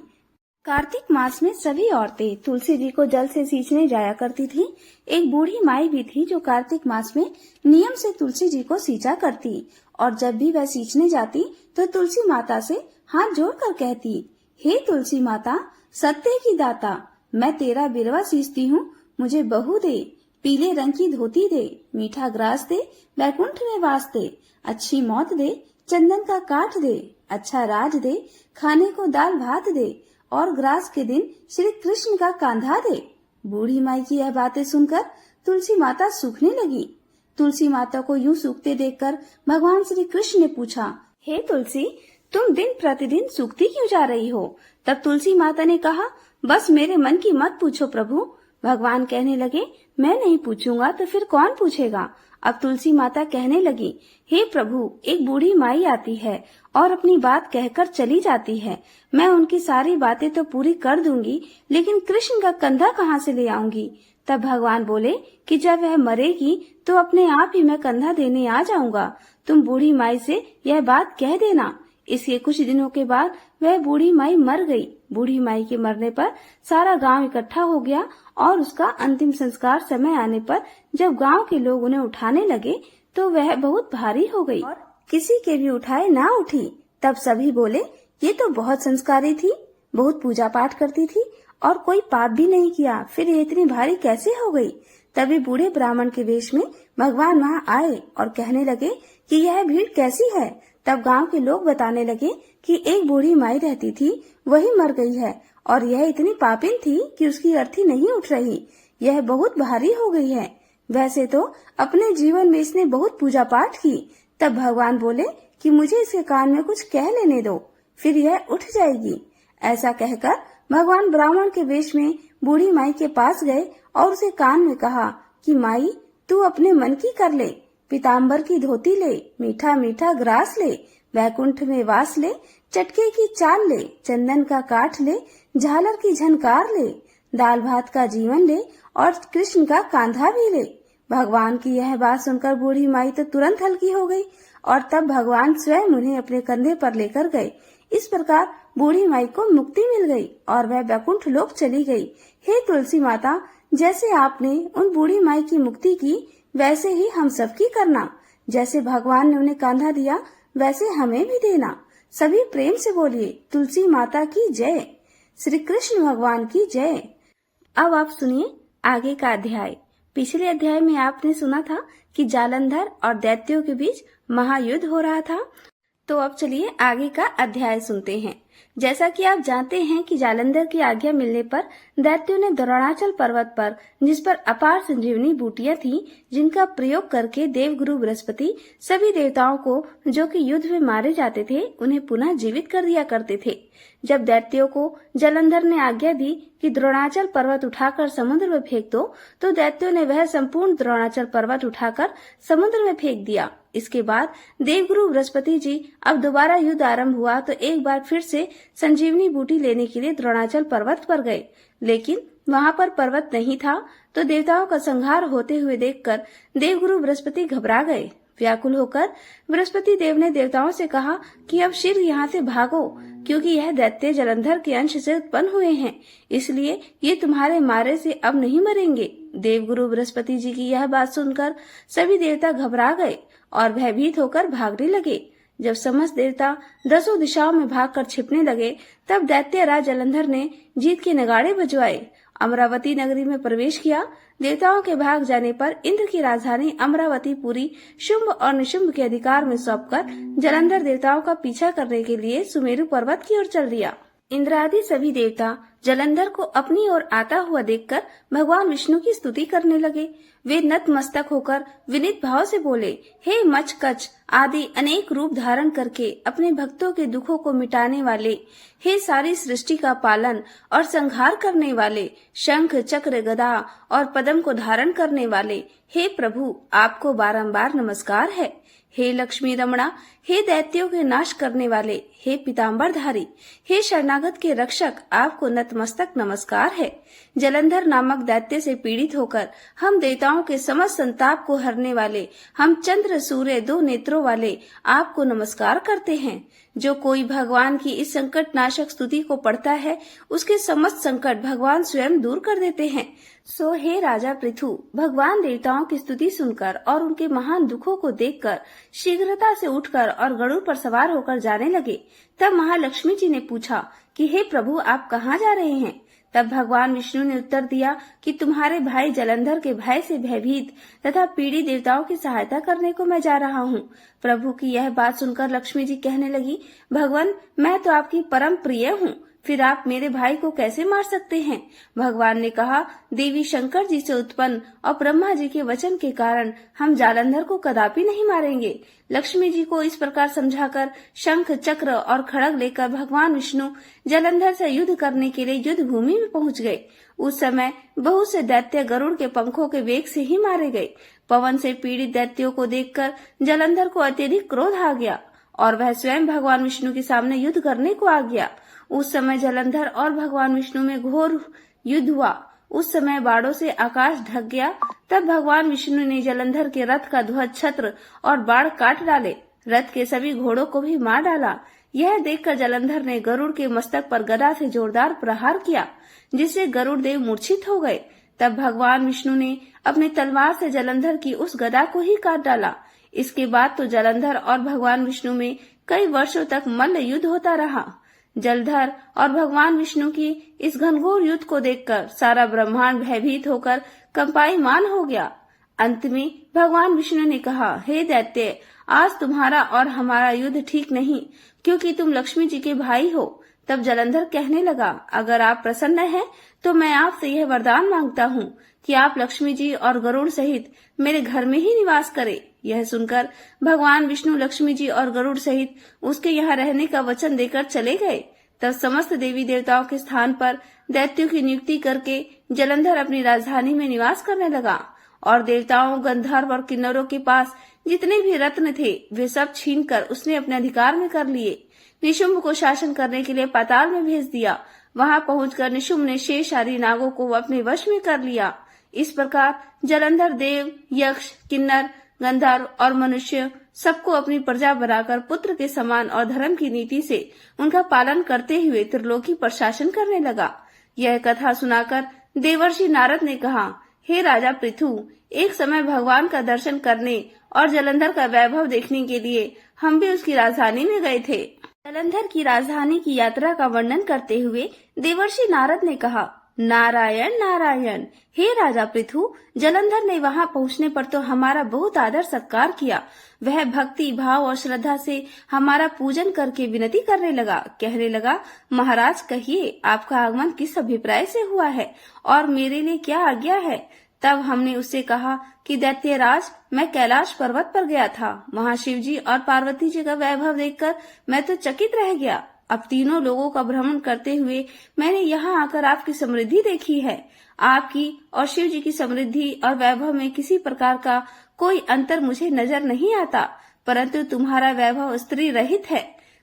कार्तिक मास में सभी औरतें तुलसी जी को जल से सींचने जाया करती थी। एक बूढ़ी माई भी थी जो कार्तिक मास में नियम से तुलसी जी को सींचा करती और जब भी वह सींचने जाती तो तुलसी माता से हाथ जोड़कर कहती, हे तुलसी माता, सत्य की दाता, मैं तेरा बिरवा सींचती हूँ, मुझे बहू दे, पीले रंग की धोती दे, मीठा ग्रास दे, बैकुंठ में वास दे, अच्छी मौत दे, चंदन का काठ दे, अच्छा राज दे, खाने को दाल भात दे और ग्रास के दिन श्री कृष्ण का कांधा दे। बूढ़ी माई की यह बातें सुनकर तुलसी माता सूखने लगी। तुलसी माता को यूं सूखते देखकर भगवान श्री कृष्ण ने पूछा, हे तुलसी, तुम दिन प्रतिदिन सूखती क्यों जा रही हो। तब तुलसी माता ने कहा, बस मेरे मन की मत पूछो प्रभु। भगवान कहने लगे, मैं नहीं पूछूंगा तो फिर कौन पूछेगा। अब तुलसी माता कहने लगी, हे प्रभु, एक बूढ़ी माई आती है और अपनी बात कहकर चली जाती है। मैं उनकी सारी बातें तो पूरी कर दूंगी, लेकिन कृष्ण का कंधा कहाँ से ले आऊंगी। तब भगवान बोले कि जब वह मरेगी तो अपने आप ही मैं कंधा देने आ जाऊंगा। तुम बूढ़ी माई से यह बात कह देना। इसके कुछ दिनों के बाद वह बूढ़ी माई मर गई। बूढ़ी माई के मरने पर सारा गांव इकट्ठा हो गया और उसका अंतिम संस्कार समय आने पर जब गांव के लोग उन्हें उठाने लगे तो वह बहुत भारी हो गई और किसी के भी उठाए ना उठी। तब सभी बोले, ये तो बहुत संस्कारी थी, बहुत पूजा पाठ करती थी और कोई पाप भी नहीं किया, फिर ये इतनी भारी कैसे हो गई। तभी बूढ़े ब्राह्मण के वेश में भगवान वहाँ आए और कहने लगे कि यह भीड़ कैसी है। तब गांव के लोग बताने लगे कि एक बूढ़ी माई रहती थी, वही मर गई है और यह इतनी पापिन थी कि उसकी अर्थी नहीं उठ रही। यह बहुत भारी हो गई है। वैसे तो अपने जीवन में इसने बहुत पूजा पाठ की। तब भगवान बोले कि मुझे इसके कान में कुछ कह लेने दो, फिर यह उठ जाएगी। ऐसा कहकर भगवान ब्राह्मण के वेश में बूढ़ी माई के पास गए और उसे कान में कहा कि माई, तू अपने मन की कर ले, पीताम्बर की धोती ले, मीठा मीठा ग्रास ले, वैकुंठ में वास ले, चटके की चाल ले, चंदन का काठ ले, झालर की झनकार ले, दाल भात का जीवन ले और कृष्ण का कांधा भी ले। भगवान की यह बात सुनकर बूढ़ी माई तो तुरंत हल्की हो गई और तब भगवान स्वयं उन्हें अपने कंधे पर लेकर गए। इस प्रकार बूढ़ी माई को मुक्ति मिल गई और वह बैकुंठ लोक चली गई। हे तुलसी माता, जैसे आपने उन बूढ़ी माई की मुक्ति की, वैसे ही हम सबकी करना। जैसे भगवान ने उन्हें कांधा दिया वैसे हमें भी देना। सभी प्रेम से बोलिए तुलसी माता की जय, श्री कृष्ण भगवान की जय। अब आप सुनिए आगे का अध्याय। पिछले अध्याय में आपने सुना था कि जालंधर और दैत्यों के बीच महायुद्ध हो रहा था। तो अब चलिए आगे का अध्याय सुनते हैं। जैसा कि आप जानते हैं कि जालंधर की आज्ञा मिलने पर दैत्यों ने द्रोणाचल पर्वत पर, जिस पर अपार संजीवनी बूटियां थीं, जिनका प्रयोग करके देवगुरु बृहस्पति सभी देवताओं को जो कि युद्ध में मारे जाते थे उन्हें पुनः जीवित कर दिया करते थे। जब दैत्यों को जालंधर ने आज्ञा दी कि द्रोणाचल पर्वत उठाकर समुद्र में फेंक दो, तो दैत्यों ने वह संपूर्ण द्रोणाचल पर्वत उठाकर समुद्र में फेंक दिया। इसके बाद देवगुरु बृहस्पति जी अब दोबारा युद्ध आरंभ हुआ तो एक बार फिर से संजीवनी बूटी लेने के लिए द्रोणाचल पर्वत पर गए, लेकिन वहां पर पर्वत नहीं था। तो देवताओं का संहार होते हुए देखकर देवगुरु बृहस्पति घबरा गए। व्याकुल होकर बृहस्पति देव ने देवताओं से कहा कि अब शीघ्र यहाँ से भागो, क्योंकि यह दैत्य जालंधर के अंश से उत्पन्न हुए हैं, इसलिए ये तुम्हारे मारे से अब नहीं मरेंगे। देवगुरु बृहस्पति जी की यह बात सुनकर सभी देवता घबरा गए और भयभीत होकर भागने लगे। जब समस्त देवता 10 दिशाओं में भागकर छिपने लगे, तब दैत्य राज जालंधर ने जीत के नगाड़े बजवाए, अमरावती नगरी में प्रवेश किया। देवताओं के भाग जाने पर इंद्र की राजधानी अमरावती पूरी शुंभ और निशुंभ के अधिकार में सौंपकर जालंधर देवताओं का पीछा करने के लिए सुमेरु पर्वत की ओर चल दिया। इंद्र आदि सभी देवता जालंधर को अपनी ओर आता हुआ देखकर भगवान विष्णु की स्तुति करने लगे। वे नतमस्तक होकर विनीत भाव से बोले, हे मच कच आदि अनेक रूप धारण करके अपने भक्तों के दुखों को मिटाने वाले, हे सारी सृष्टि का पालन और संहार करने वाले, शंख चक्र गदा और पद्म को धारण करने वाले, हे प्रभु आपको बारंबार नमस्कार है। हे लक्ष्मी रमणा, हे दैत्यों के नाश करने वाले, हे पीताम्बरधारी, हे शरणागत के रक्षक, आपको नतमस्तक नमस्कार है। जालंधर नामक दैत्य से पीड़ित होकर हम देवताओं के समस्त संताप को हरने वाले, हम चंद्र सूर्य 2 नेत्रों वाले आपको नमस्कार करते हैं। जो कोई भगवान की इस संकट नाशक स्तुति को पढ़ता है, उसके समस्त संकट भगवान स्वयं दूर कर देते हैं। सो हे राजा पृथु, भगवान देवताओं की स्तुति सुनकर और उनके महान दुखों को देखकर शीघ्रता से उठकर और गरुड़ पर सवार होकर जाने लगे। तब महालक्ष्मी जी ने पूछा कि हे प्रभु आप कहाँ जा रहे हैं? तब भगवान विष्णु ने उत्तर दिया कि तुम्हारे भाई जालंधर के भय से भयभीत तथा पीड़ित देवताओं की सहायता करने को मैं जा रहा हूँ। प्रभु की यह बात सुनकर लक्ष्मी जी कहने लगी, भगवान मैं तो आपकी परम प्रिय हूँ, फिर आप मेरे भाई को कैसे मार सकते हैं? भगवान ने कहा, देवी शंकर जी से उत्पन्न और ब्रह्मा जी के वचन के कारण हम जालंधर को कदापि नहीं मारेंगे। लक्ष्मी जी को इस प्रकार समझाकर शंख चक्र और खड़ग लेकर भगवान विष्णु जालंधर से युद्ध करने के लिए युद्ध भूमि में पहुंच गए। उस समय बहुत से दैत्य गरुड़ के पंखों के वेग से ही मारे गए। पवन से पीड़ित दैत्यों को देखकर जालंधर को अत्यधिक क्रोध आ गया और वह स्वयं भगवान विष्णु के सामने युद्ध करने को आ गया। उस समय जालंधर और भगवान विष्णु में घोर युद्ध हुआ। उस समय बाणों से आकाश ढक गया। तब भगवान विष्णु ने जालंधर के रथ का ध्वज छत्र और बाण काट डाले, रथ के सभी घोड़ों को भी मार डाला। यह देखकर जालंधर ने गरुड़ के मस्तक पर गदा से जोरदार प्रहार किया, जिससे गरुड़ देव मूर्छित हो गए। तब भगवान विष्णु ने अपनी तलवार से जालंधर की उस गदा को ही काट डाला। इसके बाद तो जालंधर और भगवान विष्णु में कई वर्षों तक मल्ल युद्ध होता रहा। जलधर और भगवान विष्णु की इस घनघोर युद्ध को देखकर सारा ब्रह्मांड भयभीत होकर कंपायमान हो गया। अंत में भगवान विष्णु ने कहा, हे दैत्य, आज तुम्हारा और हमारा युद्ध ठीक नहीं, क्योंकि तुम लक्ष्मी जी के भाई हो। तब जालंधर कहने लगा, अगर आप प्रसन्न हैं तो मैं आपसे यह वरदान मांगता हूँ कि आप लक्ष्मी जी और गरुड़ सहित मेरे घर में ही निवास करें। यह सुनकर भगवान विष्णु लक्ष्मी जी और गरुड़ सहित उसके यहाँ रहने का वचन देकर चले गए। तब समस्त देवी देवताओं के स्थान पर दैत्यों की नियुक्ति करके जालंधर अपनी राजधानी में निवास करने लगा और देवताओं, गंधर्व और किन्नरों के पास जितने भी रत्न थे वे सब छीनकर उसने अपने अधिकार में कर लिए। निशुंभ को शासन करने के लिए पाताल में भेज दिया। वहां पहुंचकर निशुंभ ने शेष आदि नागों को अपने वश में कर लिया। इस प्रकार जालंधर देव, यक्ष, किन्नर, गंधर्व और मनुष्य सबको अपनी प्रजा बनाकर पुत्र के समान और धर्म की नीति से उनका पालन करते हुए त्रिलोकी पर शासन करने लगा। यह कथा सुनाकर देवर्षि नारद ने कहा, हे राजा पृथु, एक समय भगवान का दर्शन करने और जलंधर का वैभव देखने के लिए हम भी उसकी राजधानी में गए थे। जलंधर की राजधानी की यात्रा का वर्णन करते हुए देवर्षि नारद ने कहा, नारायण नारायण, हे राजा पृथु, जलंधर ने वहां पहुंचने पर तो हमारा बहुत आदर सत्कार किया। वह भक्ति भाव और श्रद्धा से हमारा पूजन करके विनती करने लगा, कहने लगा, महाराज कहिए आपका आगमन किस अभिप्राय से हुआ है और मेरे लिए क्या आज्ञा है। तब हमने उससे कहा कि दैत्यराज, मैं कैलाश पर्वत पर गया था। वहां शिव जी और पार्वती जी का वैभव देखकर मैं तो चकित रह गया। अब तीनों लोगों का भ्रमण करते हुए मैंने यहाँ आकर आपकी समृद्धि देखी है। आपकी और शिव जी की समृद्धि और वैभव में किसी प्रकार का कोई अंतर मुझे नजर नहीं आता, परंतु तुम्हारा वैभव स्त्री रहित है।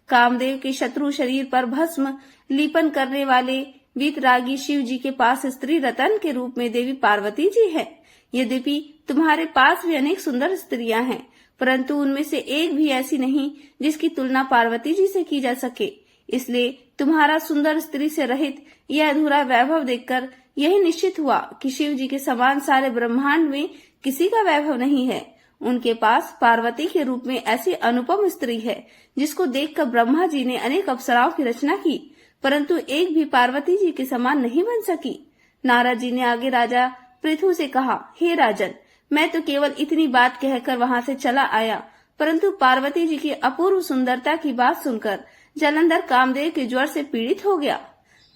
कामदेव के शत्रु शरीर पर भस्म लीपन करने वाले वीतरागी शिव जी के पास स्त्री रतन के रूप में देवी पार्वती जी है। यद्यपि तुम्हारे पास भी अनेक सुंदर स्त्रियां हैं, परंतु उनमें से एक भी ऐसी नहीं जिसकी तुलना पार्वती जी से की जा सके। इसलिए तुम्हारा सुंदर स्त्री से रहित यह अधूरा वैभव देखकर यही निश्चित हुआ कि शिव जी के समान सारे ब्रह्मांड में किसी का वैभव नहीं है। उनके पास पार्वती के रूप में ऐसी अनुपम स्त्री है जिसको देखकर ब्रह्मा जी ने अनेक अप्सराओं की रचना की, परंतु एक भी पार्वती जी के समान नहीं बन सकी। नारद जी ने आगे राजा पृथु से कहा, हे राजन, मैं तो केवल इतनी बात कहकर वहां से चला आया, परंतु पार्वती जी की अपूर्व सुंदरता की बात सुनकर जलंधर कामदेव के ज्वर से पीड़ित हो गया।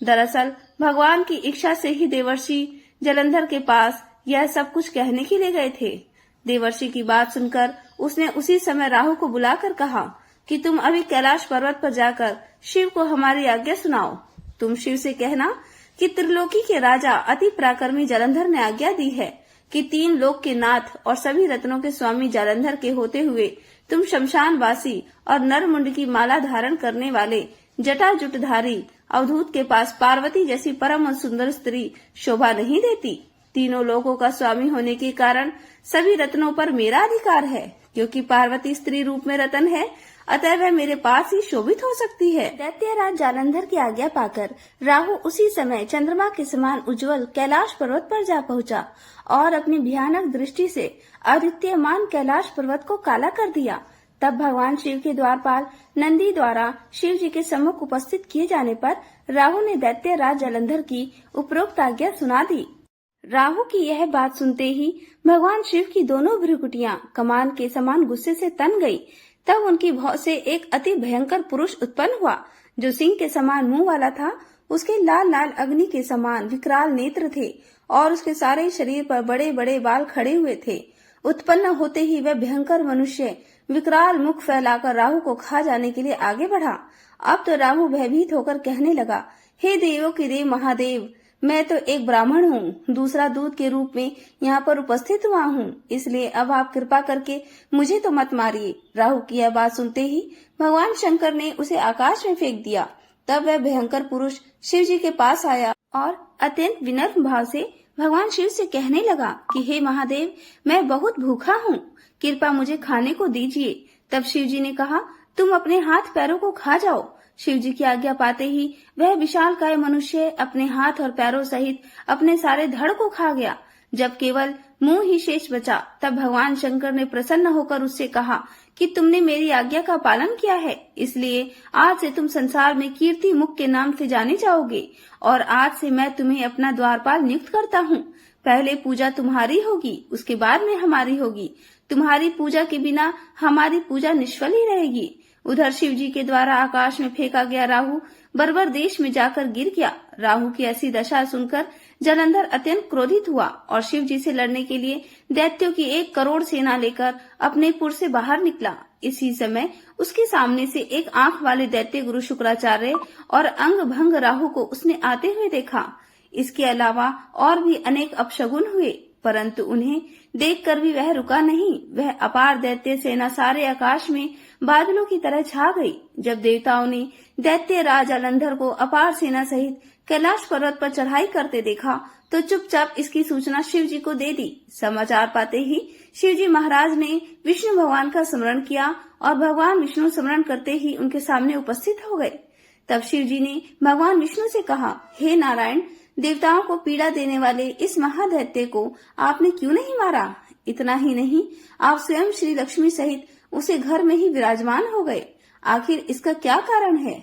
दरअसल भगवान की इच्छा से ही देवर्षि जलंधर के पास यह सब कुछ कहने के लिए गए थे। देवर्षि की बात सुनकर उसने उसी समय राहु को बुलाकर कहा कि तुम अभी कैलाश पर्वत पर जाकर शिव को हमारी आज्ञा सुनाओ। तुम शिव से कहना कि त्रिलोकी के राजा अति पराक्रमी जलंधर ने आज्ञा दी है कि 3 लोक के नाथ और सभी रत्नों के स्वामी जलंधर के होते हुए तुम शमशानवासी और नरमुंड की माला धारण करने वाले जटाजुटधारी अवधूत के पास पार्वती जैसी परम सुंदर स्त्री शोभा नहीं देती। तीनों लोगों का स्वामी होने के कारण सभी रत्नों पर मेरा अधिकार है, क्योंकि पार्वती स्त्री रूप में रतन है, अतः वह मेरे पास ही शोभित हो सकती है। दैत्यराज जालंधर की आज्ञा पाकर राहु उसी समय चंद्रमा के समान उज्जवल कैलाश पर्वत पर जा पहुंचा और अपनी भयानक दृष्टि से अद्वितीयमान कैलाश पर्वत को काला कर दिया। तब भगवान शिव के द्वारपाल नंदी द्वारा शिव जी के सम्मुख उपस्थित किए जाने पर राहु ने दैत्यराज जालंधर की उपरोक्त आज्ञा सुना दी। राहु की यह बात सुनते ही भगवान शिव की दोनों भ्रुकुटियां कमान के समान गुस्से से तन गई। तब उनकी भौं से एक अति भयंकर पुरुष उत्पन्न हुआ, जो सिंह के समान मुंह वाला था। उसके लाल लाल अग्नि के समान विकराल नेत्र थे और उसके सारे शरीर पर बड़े बड़े बाल खड़े हुए थे। उत्पन्न होते ही वह भयंकर मनुष्य विकराल मुख फैलाकर राहु को खा जाने के लिए आगे बढ़ा। अब तो राहु भयभीत होकर कहने लगा, हे देवों के देव महादेव, मैं तो एक ब्राह्मण हूँ, दूसरा दूत के रूप में यहाँ पर उपस्थित हुआ हूँ, इसलिए अब आप कृपा करके मुझे तो मत मारिए। राहु की यह बात सुनते ही भगवान शंकर ने उसे आकाश में फेंक दिया। तब वह भयंकर पुरुष शिव जी के पास आया और अत्यंत विनम्र भाव से भगवान शिव से कहने लगा कि हे महादेव, मैं बहुत भूखा हूँ, कृपया मुझे खाने को दीजिए। तब शिव जी ने कहा, तुम अपने हाथ पैरों को खा जाओ। शिव जी की आज्ञा पाते ही वह विशालकाय मनुष्य अपने हाथ और पैरों सहित अपने सारे धड़ को खा गया। जब केवल मुंह ही शेष बचा, तब भगवान शंकर ने प्रसन्न होकर उससे कहा कि तुमने मेरी आज्ञा का पालन किया है, इसलिए आज से तुम संसार में कीर्ति मुख के नाम से जाने जाओगे और आज से मैं तुम्हें अपना द्वारपाल नियुक्त करता हूँ। पहले पूजा तुम्हारी होगी, उसके बाद में हमारी होगी। तुम्हारी पूजा के बिना हमारी पूजा निष्फल ही रहेगी। उधर शिव जी के द्वारा आकाश में फेंका गया राहु बर्बर देश में जाकर गिर गया। राहु की ऐसी दशा सुनकर जलंधर अत्यंत क्रोधित हुआ और शिव जी से लड़ने के लिए दैत्यों की 1 करोड़ सेना लेकर अपने पुर से बाहर निकला। इसी समय उसके सामने से एक आंख वाले दैत्य गुरु शुक्राचार्य और अंग भंग राहु को उसने आते हुए देखा। इसके अलावा और भी अनेक अपशगुन हुए, परंतु उन्हें देखकर भी वह रुका नहीं। वह अपार दैत्य सेना सारे आकाश में बादलों की तरह छा गई। जब देवताओं ने दैत्य राज जालंधर को अपार सेना सहित कैलाश पर्वत पर चढ़ाई करते देखा तो चुपचाप इसकी सूचना शिव जी को दे दी। समाचार पाते ही शिव जी महाराज ने विष्णु भगवान का स्मरण किया और भगवान विष्णु स्मरण करते ही उनके सामने उपस्थित हो गए। तब शिव जी ने भगवान विष्णु से कहा, हे नारायण, देवताओं को पीड़ा देने वाले इस महादैत्य को आपने क्यों नहीं मारा? इतना ही नहीं, आप स्वयं श्री लक्ष्मी सहित उसे घर में ही विराजमान हो गए। आखिर इसका क्या कारण है?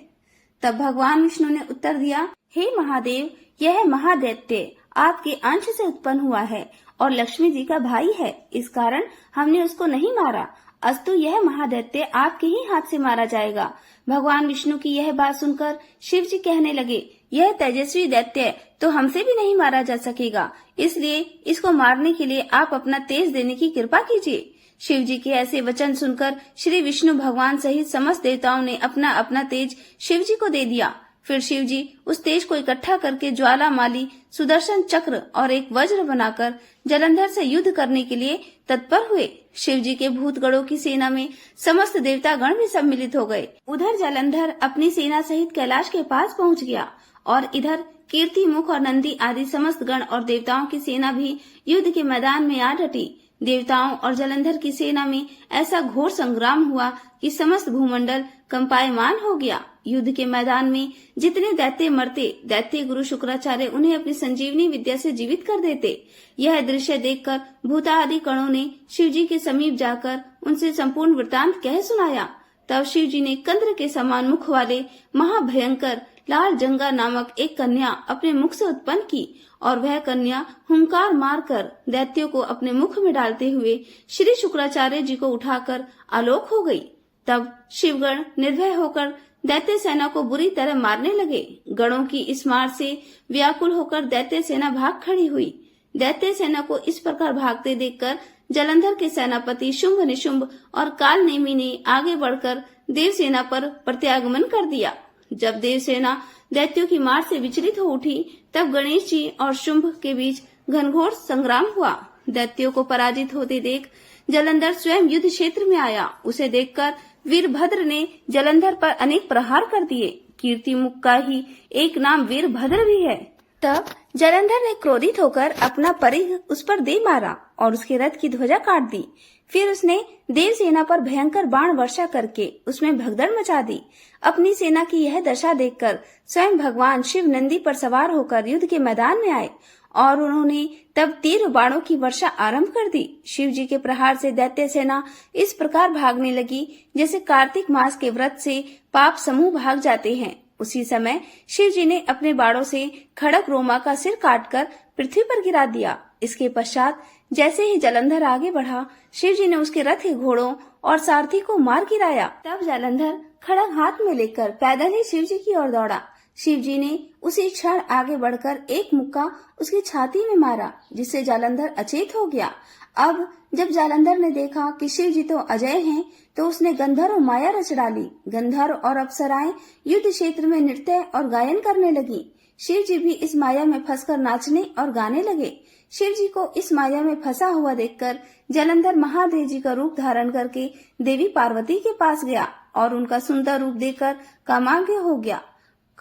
तब भगवान विष्णु ने उत्तर दिया, हे महादेव, यह महादैत्य आपके अंश से उत्पन्न हुआ है और लक्ष्मी जी का भाई है। इस कारण हमने उसको नहीं मारा, अस्तु यह महादैत्य आपके ही हाथ से मारा जाएगा। भगवान विष्णु की यह बात सुनकर शिव जी कहने लगे, यह तेजस्वी दैत्य तो हमसे भी नहीं मारा जा सकेगा, इसलिए इसको मारने के लिए आप अपना तेज देने की कृपा कीजिए। शिव जी के ऐसे वचन सुनकर श्री विष्णु भगवान सहित समस्त देवताओं ने अपना अपना तेज शिव जी को दे दिया। फिर शिव जी उस तेज को इकट्ठा करके ज्वालामाली, सुदर्शन चक्र और एक वज्र बनाकर जलंधर से युद्ध करने के लिए तत्पर हुए। शिव जी के भूतगणों की सेना में समस्त देवतागण भी सम्मिलित हो गए। उधर जलंधर अपनी सेना सहित कैलाश के पास पहुंच गया और इधर कीर्ति मुख और नंदी आदि समस्त गण और देवताओं की सेना भी युद्ध के मैदान में आ डटी। देवताओं और जलंधर की सेना में ऐसा घोर संग्राम हुआ कि समस्त भूमंडल कंपायमान हो गया। युद्ध के मैदान में जितने दैत्य मरते, दैत्य गुरु शुक्राचार्य उन्हें अपनी संजीवनी विद्या से जीवित कर देते। यह दृश्य देखकर भूतादि कणों ने शिव जी के समीप जाकर उनसे संपूर्ण वृतांत कह सुनाया। तब शिव जी ने कंद्र के समान मुख वाले महाभयंकर लाल जंगा नामक एक कन्या अपने मुख से उत्पन्न की और वह कन्या हुंकार मारकर दैत्यों को अपने मुख में डालते हुए श्री शुक्राचार्य जी को उठाकर आलोक हो गई। तब शिवगण निर्भय होकर दैत्य सेना को बुरी तरह मारने लगे। गणों की इस मार से व्याकुल होकर दैत्य सेना भाग खड़ी हुई। दैत्य सेना को इस प्रकार भागते देखकर जलंधर के सेनापति शुंभ निशुंभ और काल नेमी ने आगे बढ़कर देव सेना पर प्रत्यागमन कर दिया। जब देव सेना दैत्यों की मार से विचलित हो उठी, तब गणेश जी और शुंभ के बीच घनघोर संग्राम हुआ। दैत्यों को पराजित होते देख जलंधर स्वयं युद्ध क्षेत्र में आया। उसे देखकर वीरभद्र ने जलंधर पर अनेक प्रहार कर दिए। कीर्ति मुख का ही एक नाम वीरभद्र भी है। तब जलंधर ने क्रोधित होकर अपना परिघ उस पर दे मारा और उसके रथ की ध्वजा काट दी। फिर उसने देव सेना पर भयंकर बाण वर्षा करके उसमें भगदड़ मचा दी। अपनी सेना की यह दशा देखकर स्वयं भगवान शिव नंदी पर सवार होकर युद्ध के मैदान में आए और उन्होंने तब तीर बाणों की वर्षा आरंभ कर दी। शिव जी के प्रहार से दैत्य सेना इस प्रकार भागने लगी जैसे कार्तिक मास के व्रत से पाप समूह भाग जाते हैं। उसी समय शिव जी ने अपने बाणों से खड़क रोमा का सिर काटकर पृथ्वी पर गिरा दिया। इसके पश्चात जैसे ही जलंधर आगे बढ़ा, शिव जी ने उसके रथ के घोड़ों और सारथी को मार गिराया। तब जलंधर खड़ग हाथ में लेकर पैदल ही शिव जी की ओर दौड़ा। शिव जी ने उसी क्षण आगे बढ़कर एक मुक्का उसकी छाती में मारा, जिससे जालंधर अचेत हो गया। अब जब जालंधर ने देखा कि शिव जी तो अजय हैं, तो उसने गंधर्व माया रच डाली। गंधर्व और अप्सराएं युद्ध क्षेत्र में नृत्य और गायन करने लगी। शिव जी भी इस माया में फंसकर नाचने और गाने लगे। शिव जी को इस माया में फंसा हुआ देखकर जलंधर महादेव जी का रूप धारण करके देवी पार्वती के पास गया और उनका सुंदर रूप देखकर कामाग्य हो गया।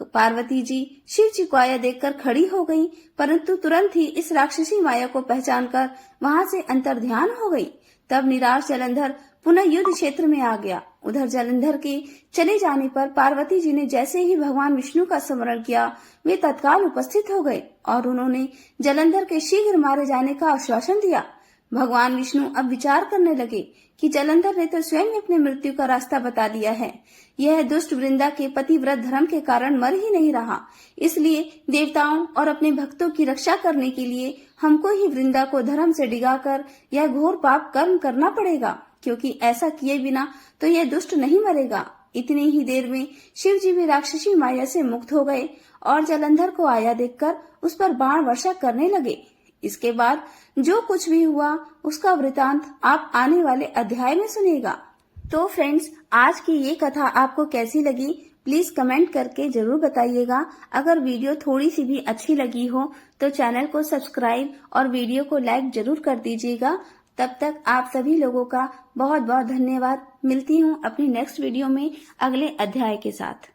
पार्वती जी शिव जी को आया देखकर खड़ी हो गईं, परंतु तुरंत ही इस राक्षसी माया को पहचानकर वहां से अंतर्ध्यान हो गई। तब निराश जलंधर पुनः युद्ध क्षेत्र में आ गया। उधर जलंधर के चले जाने पर पार्वती जी ने जैसे ही भगवान विष्णु का स्मरण किया, वे तत्काल उपस्थित हो गए और उन्होंने जलंधर के शीघ्र मारे जाने का आश्वासन दिया। भगवान विष्णु अब विचार करने लगे कि जलंधर ने तो स्वयं अपने मृत्यु का रास्ता बता दिया है। यह दुष्ट वृंदा के पतिव्रत धर्म के कारण मर ही नहीं रहा, इसलिए देवताओं और अपने भक्तों की रक्षा करने के लिए हमको ही वृंदा को धर्म से डिगाकर यह घोर पाप कर्म करना पड़ेगा, क्योंकि ऐसा किए बिना तो यह दुष्ट नहीं मरेगा। इतनी ही देर में शिव जी भी राक्षसी माया से मुक्त हो गए और जलंधर को आया देखकर उस पर बाण वर्षा करने लगे। इसके बाद जो कुछ भी हुआ उसका वृतांत आप आने वाले अध्याय में सुनेगा। तो फ्रेंड्स, आज की ये कथा आपको कैसी लगी प्लीज कमेंट करके जरूर बताइएगा। अगर वीडियो थोड़ी सी भी अच्छी लगी हो तो चैनल को सब्सक्राइब और वीडियो को लाइक जरूर कर दीजिएगा। तब तक आप सभी लोगों का बहुत बहुत धन्यवाद। मिलती हूँ अपनी नेक्स्ट वीडियो में अगले अध्याय के साथ।